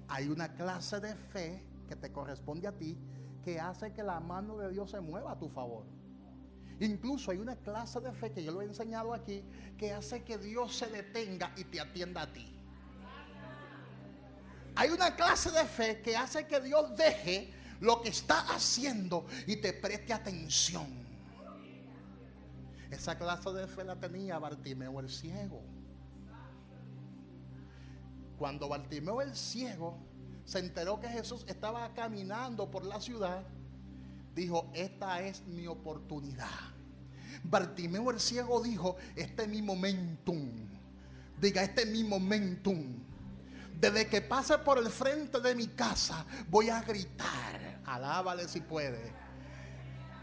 hay una clase de fe que te corresponde a ti, que hace que la mano de Dios se mueva a tu favor. Incluso hay una clase de fe que yo lo he enseñado aquí, que hace que Dios se detenga y te atienda a ti. Hay una clase de fe que hace que Dios deje lo que está haciendo y te preste atención. Esa clase de fe la tenía Bartimeo el ciego. Cuando Bartimeo el ciego se enteró que Jesús estaba caminando por la ciudad, dijo: esta es mi oportunidad. Bartimeo el ciego dijo: este es mi momentum. Diga: este es mi momentum. Desde que pase por el frente de mi casa voy a gritar. Alábale si puede.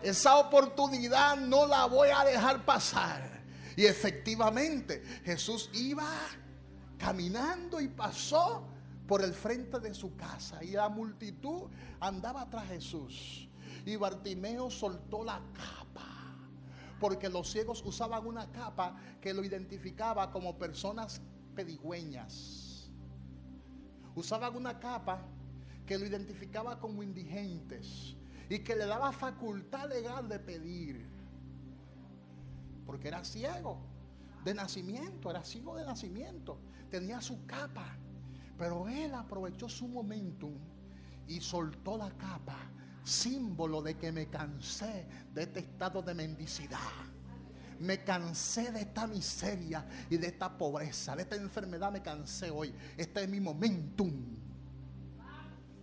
Esa oportunidad no la voy a dejar pasar. Y efectivamente Jesús iba caminando y pasó por el frente de su casa, y la multitud andaba tras Jesús. Y Bartimeo soltó la capa, porque los ciegos usaban una capa que lo identificaba como personas pedigüeñas. Usaban una capa que lo identificaba como indigentes y que le daba facultad legal de pedir, porque era ciego de nacimiento, era ciego de nacimiento, tenía su capa. Pero él aprovechó su momentum y soltó la capa, símbolo de que me cansé de este estado de mendicidad. Me cansé de esta miseria y de esta pobreza, de esta enfermedad me cansé hoy. Este es mi momentum.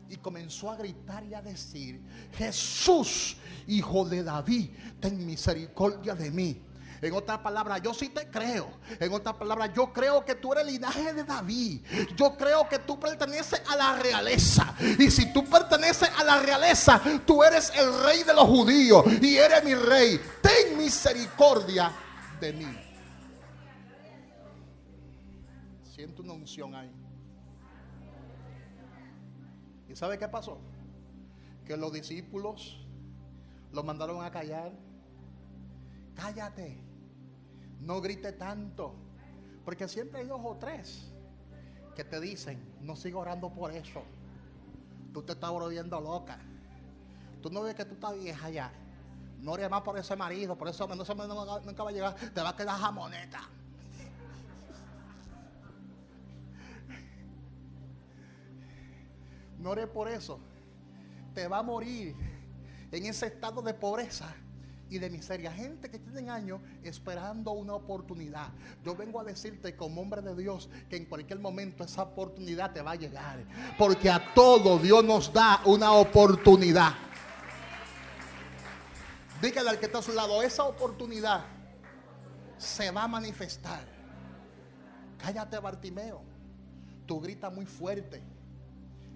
Y comenzó a gritar y a decir: Jesús, hijo de David, ten misericordia de mí. En otras palabras, yo sí te creo. En otras palabras, yo creo que tú eres el linaje de David. Yo creo que tú perteneces a la realeza. Y si tú perteneces a la realeza, tú eres el rey de los judíos y eres mi rey. Ten misericordia de mí. Siento una unción ahí. ¿Y sabe qué pasó? Que los discípulos lo mandaron a callar. Cállate, no grite tanto, porque siempre hay 2 o 3 que te dicen: no sigas orando por eso, tú te estás volviendo loca, tú no ves que tú estás vieja ya, no ores más por ese marido, por eso nunca va a llegar, te va a quedar jamoneta. No ores por eso, te va a morir en ese estado de pobreza y de miseria. Gente que tienen años esperando una oportunidad. Yo vengo a decirte como hombre de Dios que en cualquier momento esa oportunidad te va a llegar, porque a todo Dios nos da una oportunidad. Dígale al que está a su lado: esa oportunidad se va a manifestar. Cállate, Bartimeo, tú gritas muy fuerte,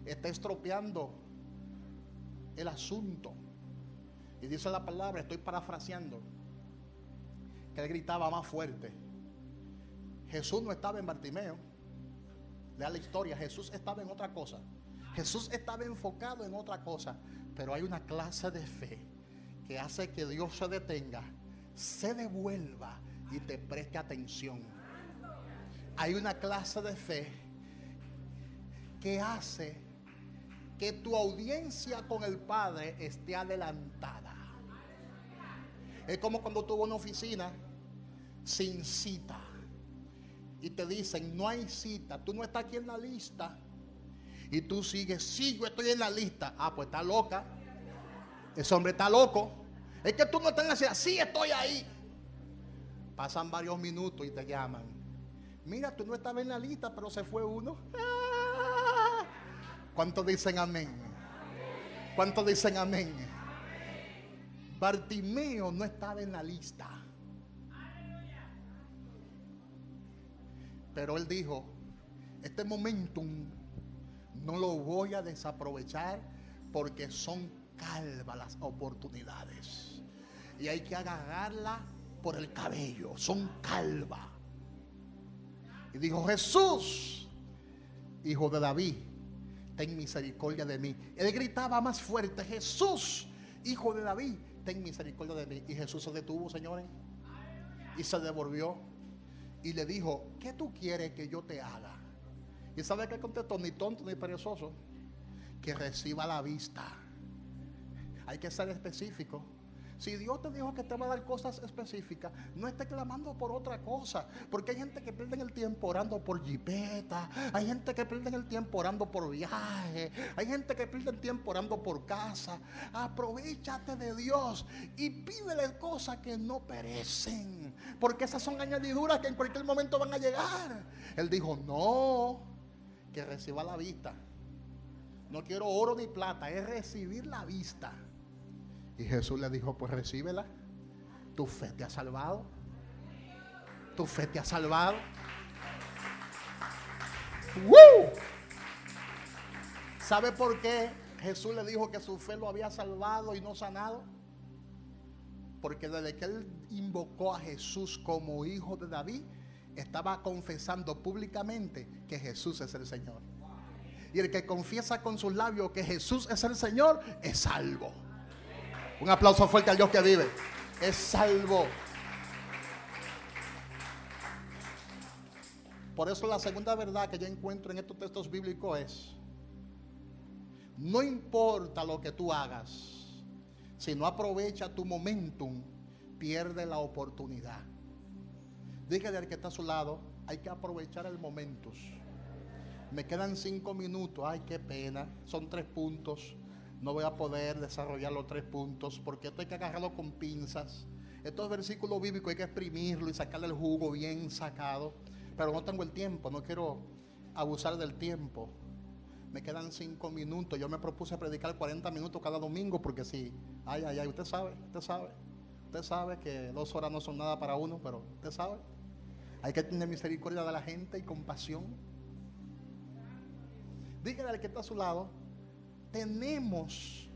está estropeando el asunto. Y dice la palabra, estoy parafraseando, que él gritaba más fuerte. Jesús no estaba en Bartimeo. Lea la historia, Jesús estaba en otra cosa. Jesús estaba enfocado en otra cosa. Pero hay una clase de fe que hace que Dios se detenga, se devuelva y te preste atención. Hay una clase de fe que hace que tu audiencia con el Padre esté adelantada. Es como cuando tú vas a una oficina sin cita y te dicen: no hay cita, tú no estás aquí en la lista, y tú sigues: sí, yo estoy en la lista. Ah, pues está loca, ese hombre está loco. Es que tú no estás en la cita. Sí, estoy ahí. Pasan varios minutos y te llaman: mira, tú no estabas en la lista, pero se fue uno. ¿Cuántos dicen amén? ¿Cuántos dicen amén? Bartimeo no estaba en la lista, pero él dijo: este momentum no lo voy a desaprovechar, porque son calvas las oportunidades y hay que agarrarla por el cabello, son calvas. Y dijo: Jesús, hijo de David, ten misericordia de mí. Él gritaba más fuerte: Jesús, hijo de David, ten misericordia de mí. Y Jesús se detuvo, señores, y se devolvió y le dijo: ¿qué tú quieres que yo te haga? ¿Y sabe qué contestó? Ni tonto ni perezoso: que reciba la vista. Hay que ser específico. Si Dios te dijo que te va a dar cosas específicas, no estés clamando por otra cosa. Porque hay gente que pierde el tiempo orando por jipeta, hay gente que pierde el tiempo orando por viaje, hay gente que pierde el tiempo orando por casa. Aprovechate de Dios y pídele cosas que no perecen, porque esas son añadiduras que en cualquier momento van a llegar. Él dijo: no, que reciba la vista. No quiero oro ni plata, es recibir la vista. Y Jesús le dijo: pues recíbela, Tu fe te ha salvado. Tu fe te ha salvado. ¡Woo! ¿Sabe por qué Jesús le dijo que su fe lo había salvado y no sanado? Porque desde que él invocó a Jesús como hijo de David, estaba confesando públicamente que Jesús es el Señor. Y el que confiesa con sus labios que Jesús es el Señor, es salvo. Un aplauso fuerte al Dios que vive. Es salvo. Por eso la segunda verdad que yo encuentro en estos textos bíblicos es: no importa lo que tú hagas, si no aprovecha tu momentum, pierde la oportunidad. Dígale al que está a su lado: hay que aprovechar el momentum. Me quedan 5 minutos. Ay, qué pena. Son 3 puntos. No voy a poder desarrollar los 3 puntos porque esto hay que agarrarlo con pinzas. Estos versículos bíblicos hay que exprimirlo y sacarle el jugo bien sacado. Pero no tengo el tiempo, no quiero abusar del tiempo. Me quedan 5 minutos. Yo me propuse predicar 40 minutos cada domingo porque si, usted sabe que 2 horas no son nada para uno, pero usted sabe. Hay que tener misericordia de la gente y compasión. Dígale al que está a su lado: tenemos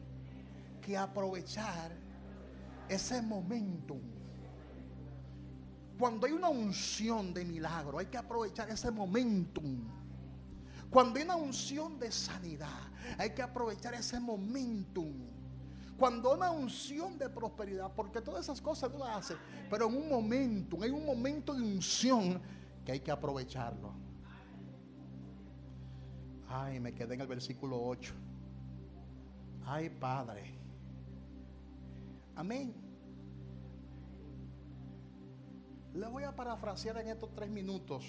que aprovechar ese momentum. Cuando hay una unción de milagro, hay que aprovechar ese momentum. Cuando hay una unción de sanidad, hay que aprovechar ese momentum. Cuando hay una unción de prosperidad, porque todas esas cosas tú las haces, pero en un momentum, hay un momento de unción que hay que aprovecharlo. Ay, me quedé en el versículo 8. Ay, Padre. Amén. Le voy a parafrasear en estos 3 minutos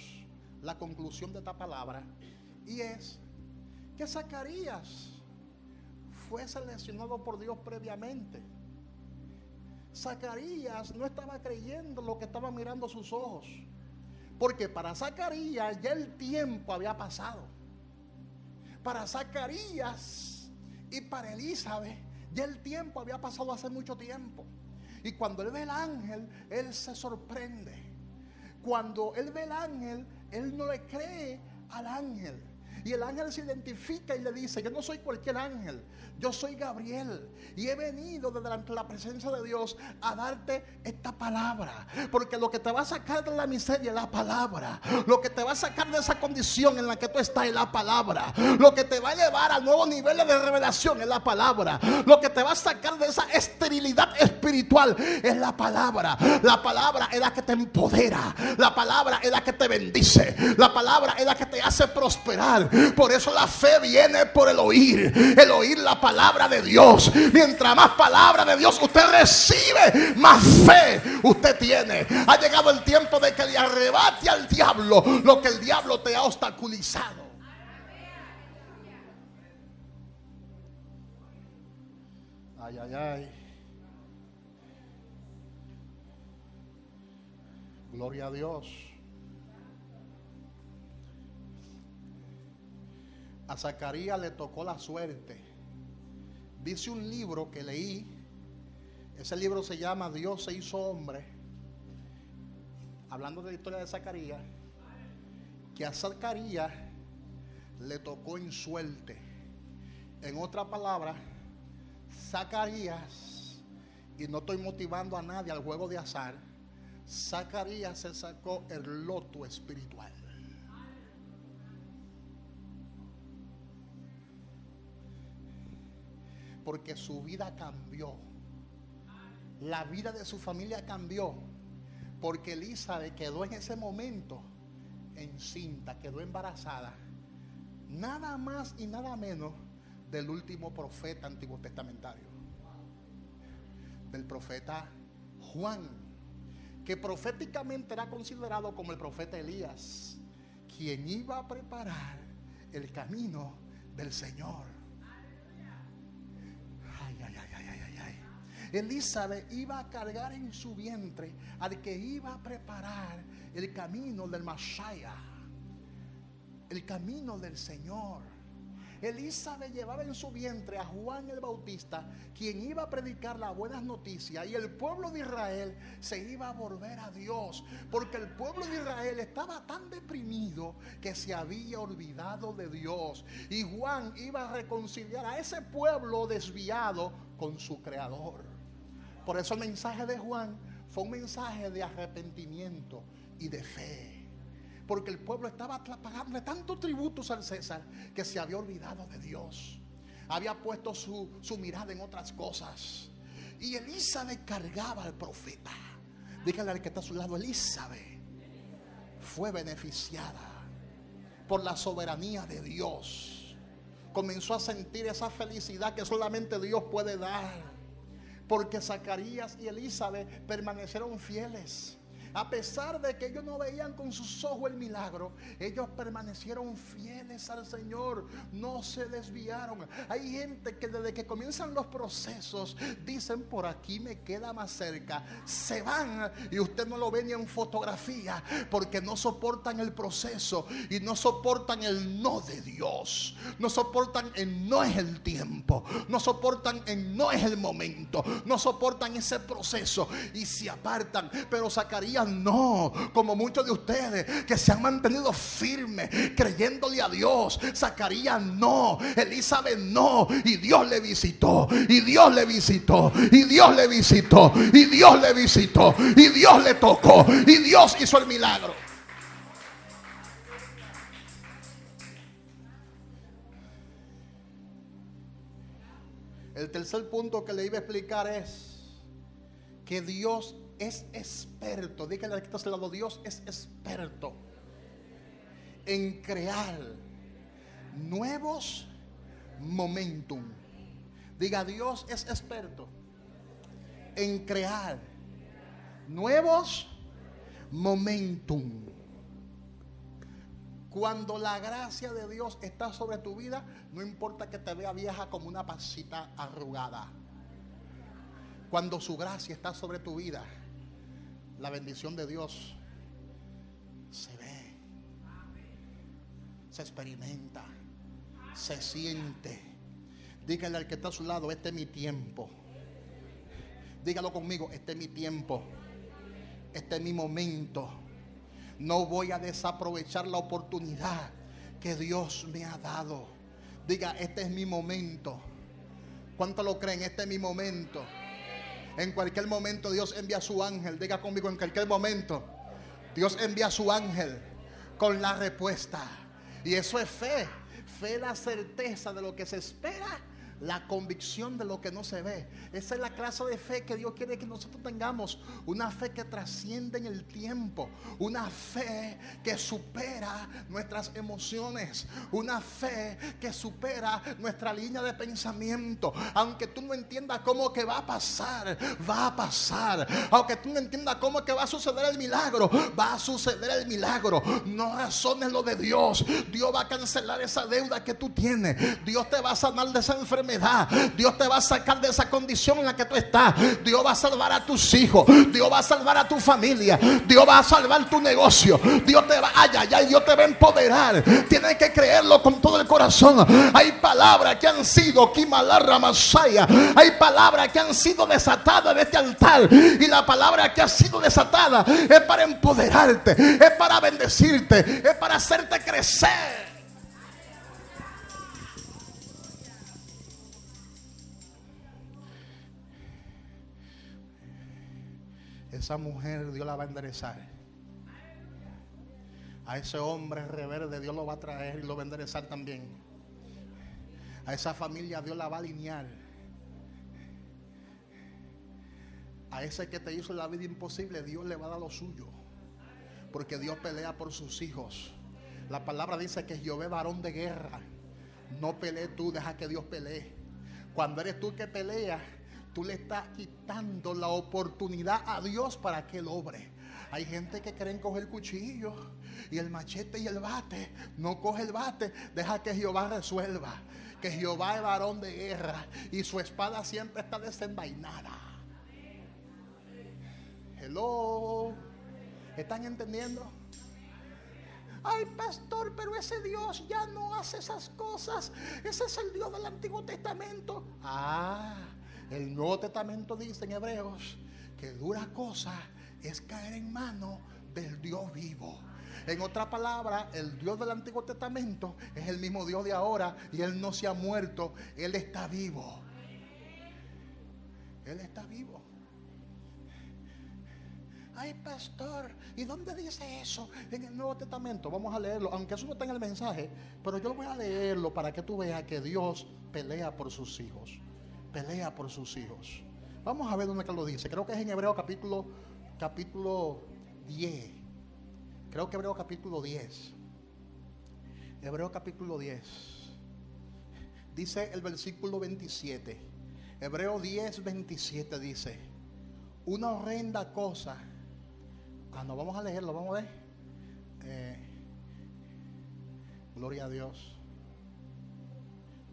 la conclusión de esta palabra. Y es que Zacarías fue seleccionado por Dios previamente. Zacarías no estaba creyendo lo que estaban mirando sus ojos, porque para Zacarías ya el tiempo había pasado. Para Zacarías y para Elizabeth ya el tiempo había pasado hace mucho tiempo. Y cuando él ve el ángel, él se sorprende. Cuando él ve el ángel, él no le cree al ángel. Y el ángel se identifica y le dice: yo no soy cualquier ángel, yo soy Gabriel, y he venido desde la presencia de Dios a darte esta palabra, porque lo que te va a sacar de la miseria es la palabra. Lo que te va a sacar de esa condición en la que tú estás es la palabra. Lo que te va a llevar a nuevos niveles de revelación es la palabra. Lo que te va a sacar de esa esterilidad espiritual es la palabra. La palabra es la que te empodera, la palabra es la que te bendice, la palabra es la que te hace prosperar. Por eso la fe viene por el oír la palabra de Dios. Mientras más palabra de Dios usted recibe, más fe usted tiene. Ha llegado el tiempo de que le arrebate al diablo lo que el diablo te ha obstaculizado. Ay, ay, ay. Gloria a Dios. A Zacarías le tocó la suerte. Dice un libro que leí. Ese libro se llama Dios se hizo hombre. Hablando de la historia de Zacarías. Que a Zacarías le tocó en suerte. En otra palabra, Zacarías, y no estoy motivando a nadie al juego de azar, Zacarías se sacó el loto espiritual. Porque su vida cambió. La vida de su familia cambió. Porque Elizabeth quedó en ese momento encinta, quedó embarazada. Nada más y nada menos del último profeta antiguo testamentario. Del profeta Juan, que proféticamente era considerado como el profeta Elías, quien iba a preparar el camino del Señor. Elizabeth iba a cargar en su vientre al que iba a preparar el camino del Mashiach, el camino del Señor. Elizabeth llevaba en su vientre a Juan el Bautista, quien iba a predicar las buenas noticias, y el pueblo de Israel se iba a volver a Dios, porque el pueblo de Israel estaba tan deprimido que se había olvidado de Dios, y Juan iba a reconciliar a ese pueblo desviado con su Creador. Por eso el mensaje de Juan fue un mensaje de arrepentimiento y de fe, porque el pueblo estaba pagándole tantos tributos al César que se había olvidado de Dios. Había puesto su mirada en otras cosas. Y Elizabeth cargaba al profeta. Dígale al que está a su lado: Elizabeth fue beneficiada por la soberanía de Dios. Comenzó a sentir esa felicidad que solamente Dios puede dar, porque Zacarías y Elizabeth permanecieron fieles. A pesar de que ellos no veían con sus ojos el milagro, ellos permanecieron fieles al Señor, no se desviaron. Hay gente que desde que comienzan los procesos dicen: por aquí me queda más cerca. Se van y usted no lo ve ni en fotografía, porque no soportan el proceso y no soportan el no de Dios. No soportan el no es el tiempo, no soportan el no es el momento, no soportan ese proceso y se apartan. Pero Zacarías no, como muchos de ustedes que se han mantenido firmes creyéndole a Dios. Zacarías no, Elizabeth no, y Dios le visitó, y Dios le visitó, y Dios le visitó, y Dios le visitó, y Dios le tocó, y Dios hizo el milagro. El tercer punto que le iba a explicar es que Dios es experto. Dígale al que está a su lado: Dios es experto en crear nuevos momentum. Diga: Dios es experto en crear nuevos momentum. Cuando la gracia de Dios está sobre tu vida, no importa que te vea vieja como una pasita arrugada. Cuando su gracia está sobre tu vida, la bendición de Dios se ve, se experimenta, se siente. Dígale al que está a su lado: este es mi tiempo. Dígalo conmigo: este es mi tiempo, este es mi momento. No voy a desaprovechar la oportunidad que Dios me ha dado. Diga: este es mi momento. ¿Cuánto lo creen? Este es mi momento. En cualquier momento Dios envía a su ángel. Diga conmigo: en cualquier momento Dios envía a su ángel con la respuesta. Y eso es fe. Fe es la certeza de lo que se espera, la convicción de lo que no se ve. Esa es la clase de fe que Dios quiere que nosotros tengamos. Una fe que trasciende en el tiempo. Una fe que supera nuestras emociones. Una fe que supera nuestra línea de pensamiento. Aunque tú no entiendas cómo que va a pasar, va a pasar. Aunque tú no entiendas cómo que va a suceder el milagro, va a suceder el milagro. No razones lo de Dios. Dios va a cancelar esa deuda que tú tienes. Dios te va a sanar de esa enfermedad. Dios te va a sacar de esa condición en la que tú estás. Dios va a salvar a tus hijos. Dios va a salvar a tu familia. Dios va a salvar tu negocio. Dios te va, Dios te va a empoderar. Tienes que creerlo con todo el corazón. Hay palabras que han sido hay palabras que han sido desatadas de este altar. Y la palabra que ha sido desatada es para empoderarte, es para bendecirte, es para hacerte crecer. Esa mujer Dios la va a enderezar. A ese hombre rebelde Dios lo va a traer y lo va a enderezar también. A esa familia Dios la va a alinear. A ese que te hizo la vida imposible Dios le va a dar lo suyo, porque Dios pelea por sus hijos. La palabra dice que Jehová es varón de guerra. No pelees tú, deja que Dios pelee. Cuando eres tú que peleas, tú le estás quitando la oportunidad a Dios para que Él obre. Hay gente que quieren coger el cuchillo y el machete y el bate. No coge el bate, deja que Jehová resuelva. Que Jehová es varón de guerra y su espada siempre está desenvainada. Hello, ¿están entendiendo? Ay, pastor, pero ese Dios ya no hace esas cosas. Ese es el Dios del Antiguo Testamento. El Nuevo Testamento dice en Hebreos que dura cosa es caer en manos del Dios vivo. En otra palabra, el Dios del Antiguo Testamento es el mismo Dios de ahora, y Él no se ha muerto, Él está vivo. Él está vivo. Ay, pastor, ¿y dónde dice eso? En el Nuevo Testamento. Vamos a leerlo, aunque eso no está en el mensaje, pero yo voy a leerlo para que tú veas que Dios pelea por sus hijos. Pelea por sus hijos. Vamos a ver dónde que lo dice. Creo que es en Hebreo capítulo 10. Creo que Hebreo capítulo 10. Hebreo capítulo 10. Dice el versículo 27. Hebreo 10, 27 dice: una horrenda cosa. Cuando vamos a leerlo, vamos a ver. Gloria a Dios.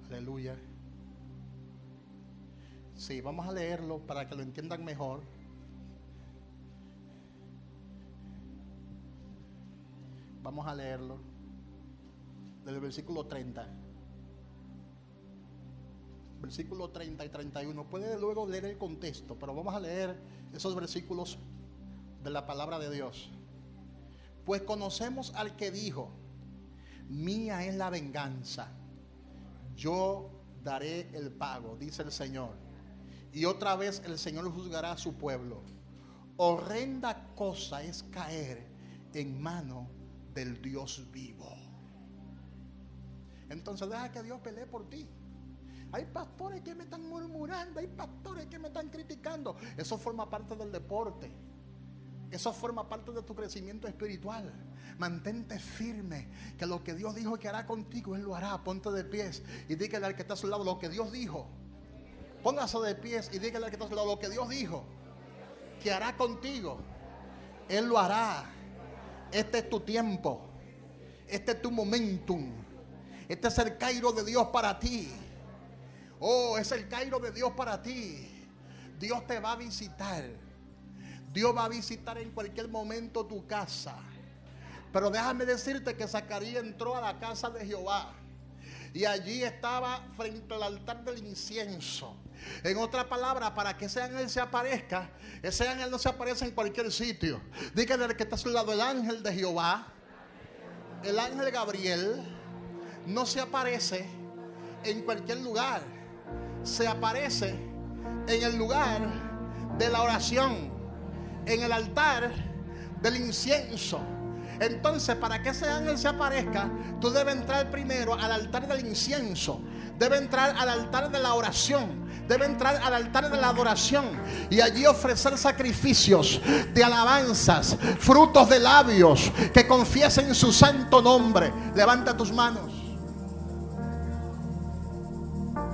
Aleluya. Sí, vamos a leerlo para que lo entiendan mejor. Vamos a leerlo del versículo 30. Versículo 30 y 31. Puede luego leer el contexto, pero vamos a leer esos versículos de la palabra de Dios. Pues conocemos al que dijo: mía es la venganza, yo daré el pago, dice el Señor. Y otra vez el Señor juzgará a su pueblo. Horrenda cosa es caer en mano del Dios vivo. Entonces deja que Dios pelee por ti. Hay pastores que me están murmurando, hay pastores que me están criticando. Eso forma parte del deporte. Eso forma parte de tu crecimiento espiritual. Mantente firme, que lo que Dios dijo que hará contigo, Él lo hará. Ponte de pies y dígale al que está a su lado lo que Dios dijo. Póngase de pies y dígale al que está a su lado lo que Dios dijo que hará contigo, Él lo hará. Este es tu tiempo. Este es tu momentum. Este es el Cairo de Dios para ti. Oh, es el Cairo de Dios para ti. Dios te va a visitar. Dios va a visitar en cualquier momento tu casa. Pero déjame decirte que Zacarías entró a la casa de Jehová y allí estaba frente al altar del incienso. En otra palabra, para que ese ángel se aparezca, ese ángel no se aparece en cualquier sitio. Dígale que está a su lado: el ángel de Jehová, el ángel Gabriel, no se aparece en cualquier lugar. Se aparece en el lugar de la oración, en el altar del incienso. Entonces, para que ese ángel se aparezca, tú debes entrar primero al altar del incienso. Debe entrar al altar de la oración. Debe entrar al altar de la adoración y allí ofrecer sacrificios de alabanzas, frutos de labios que confiesen su santo nombre. Levanta tus manos.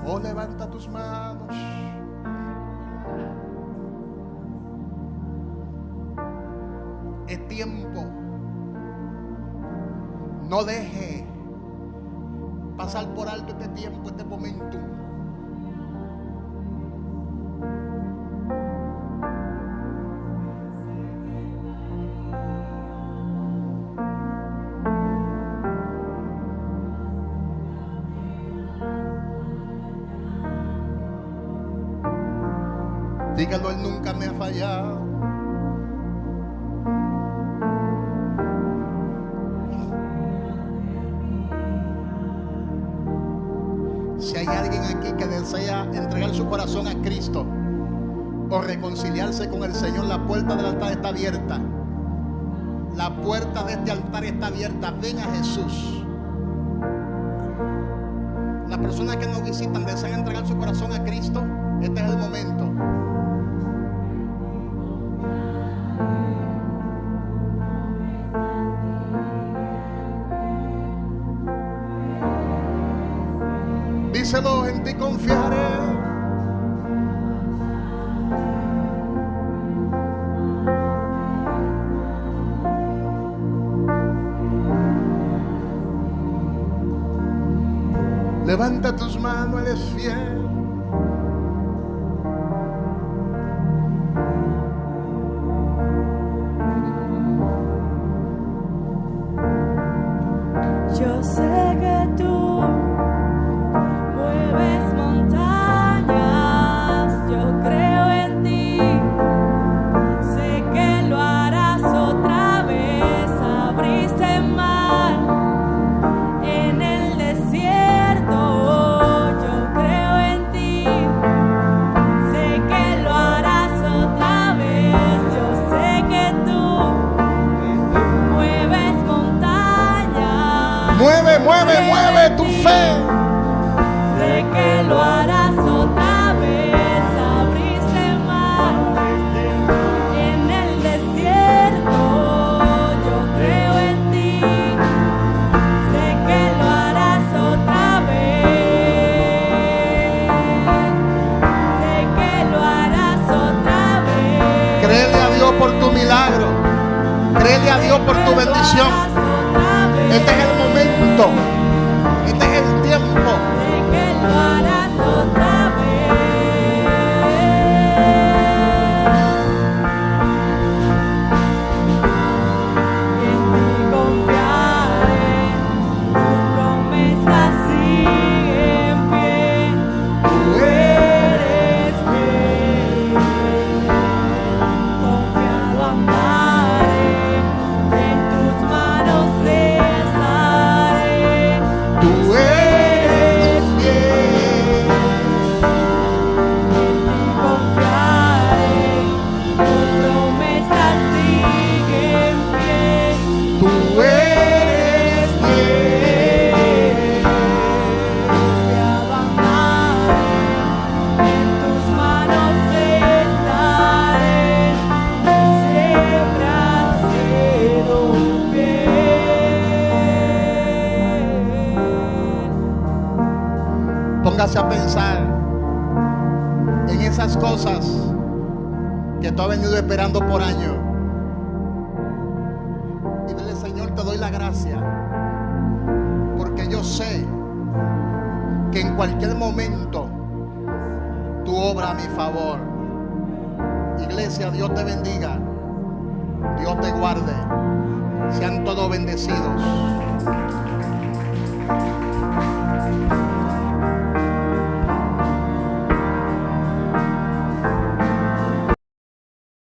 Oh, levanta tus manos. Es tiempo. No deje pasar por alto este tiempo, este momento. Dígalo: Él nunca me ha fallado. Si hay alguien aquí que desea entregar su corazón a Cristo o reconciliarse con el Señor, la puerta del altar está abierta. La puerta de este altar está abierta. Ven a Jesús. Las personas que nos visitan desean entregar su corazón a Cristo. Este es el momento. Díselo: en ti confiaré. Levanta tus manos, Él es fiel. mueve tu fe. Sé que lo harás otra vez, abriste mar en el desierto, yo creo en ti. Sé que lo harás otra vez, sé que lo harás otra vez. Créele a Dios por tu milagro, créele a Dios por tu bendición. Este es el momento, este es el tiempo. Sé que lo harás otra vez. En ti confiaré, tu promesa sigue en pie. Tú eres fiel, confiado andaré, en tus manos estaré. Tú eres fiel. En ti confiaré, tu promesa sigue en pie. Tú eres fiel. Confiado andaré, en tus manos estaré. Siempre has sido fiel. Póngase a pensar en esas cosas que tú has venido esperando por años. Y dile, Señor, te doy la gracia, porque yo sé que en cualquier momento tú obras a mi favor. Iglesia, Dios te bendiga, Dios te guarde. Sean todos bendecidos.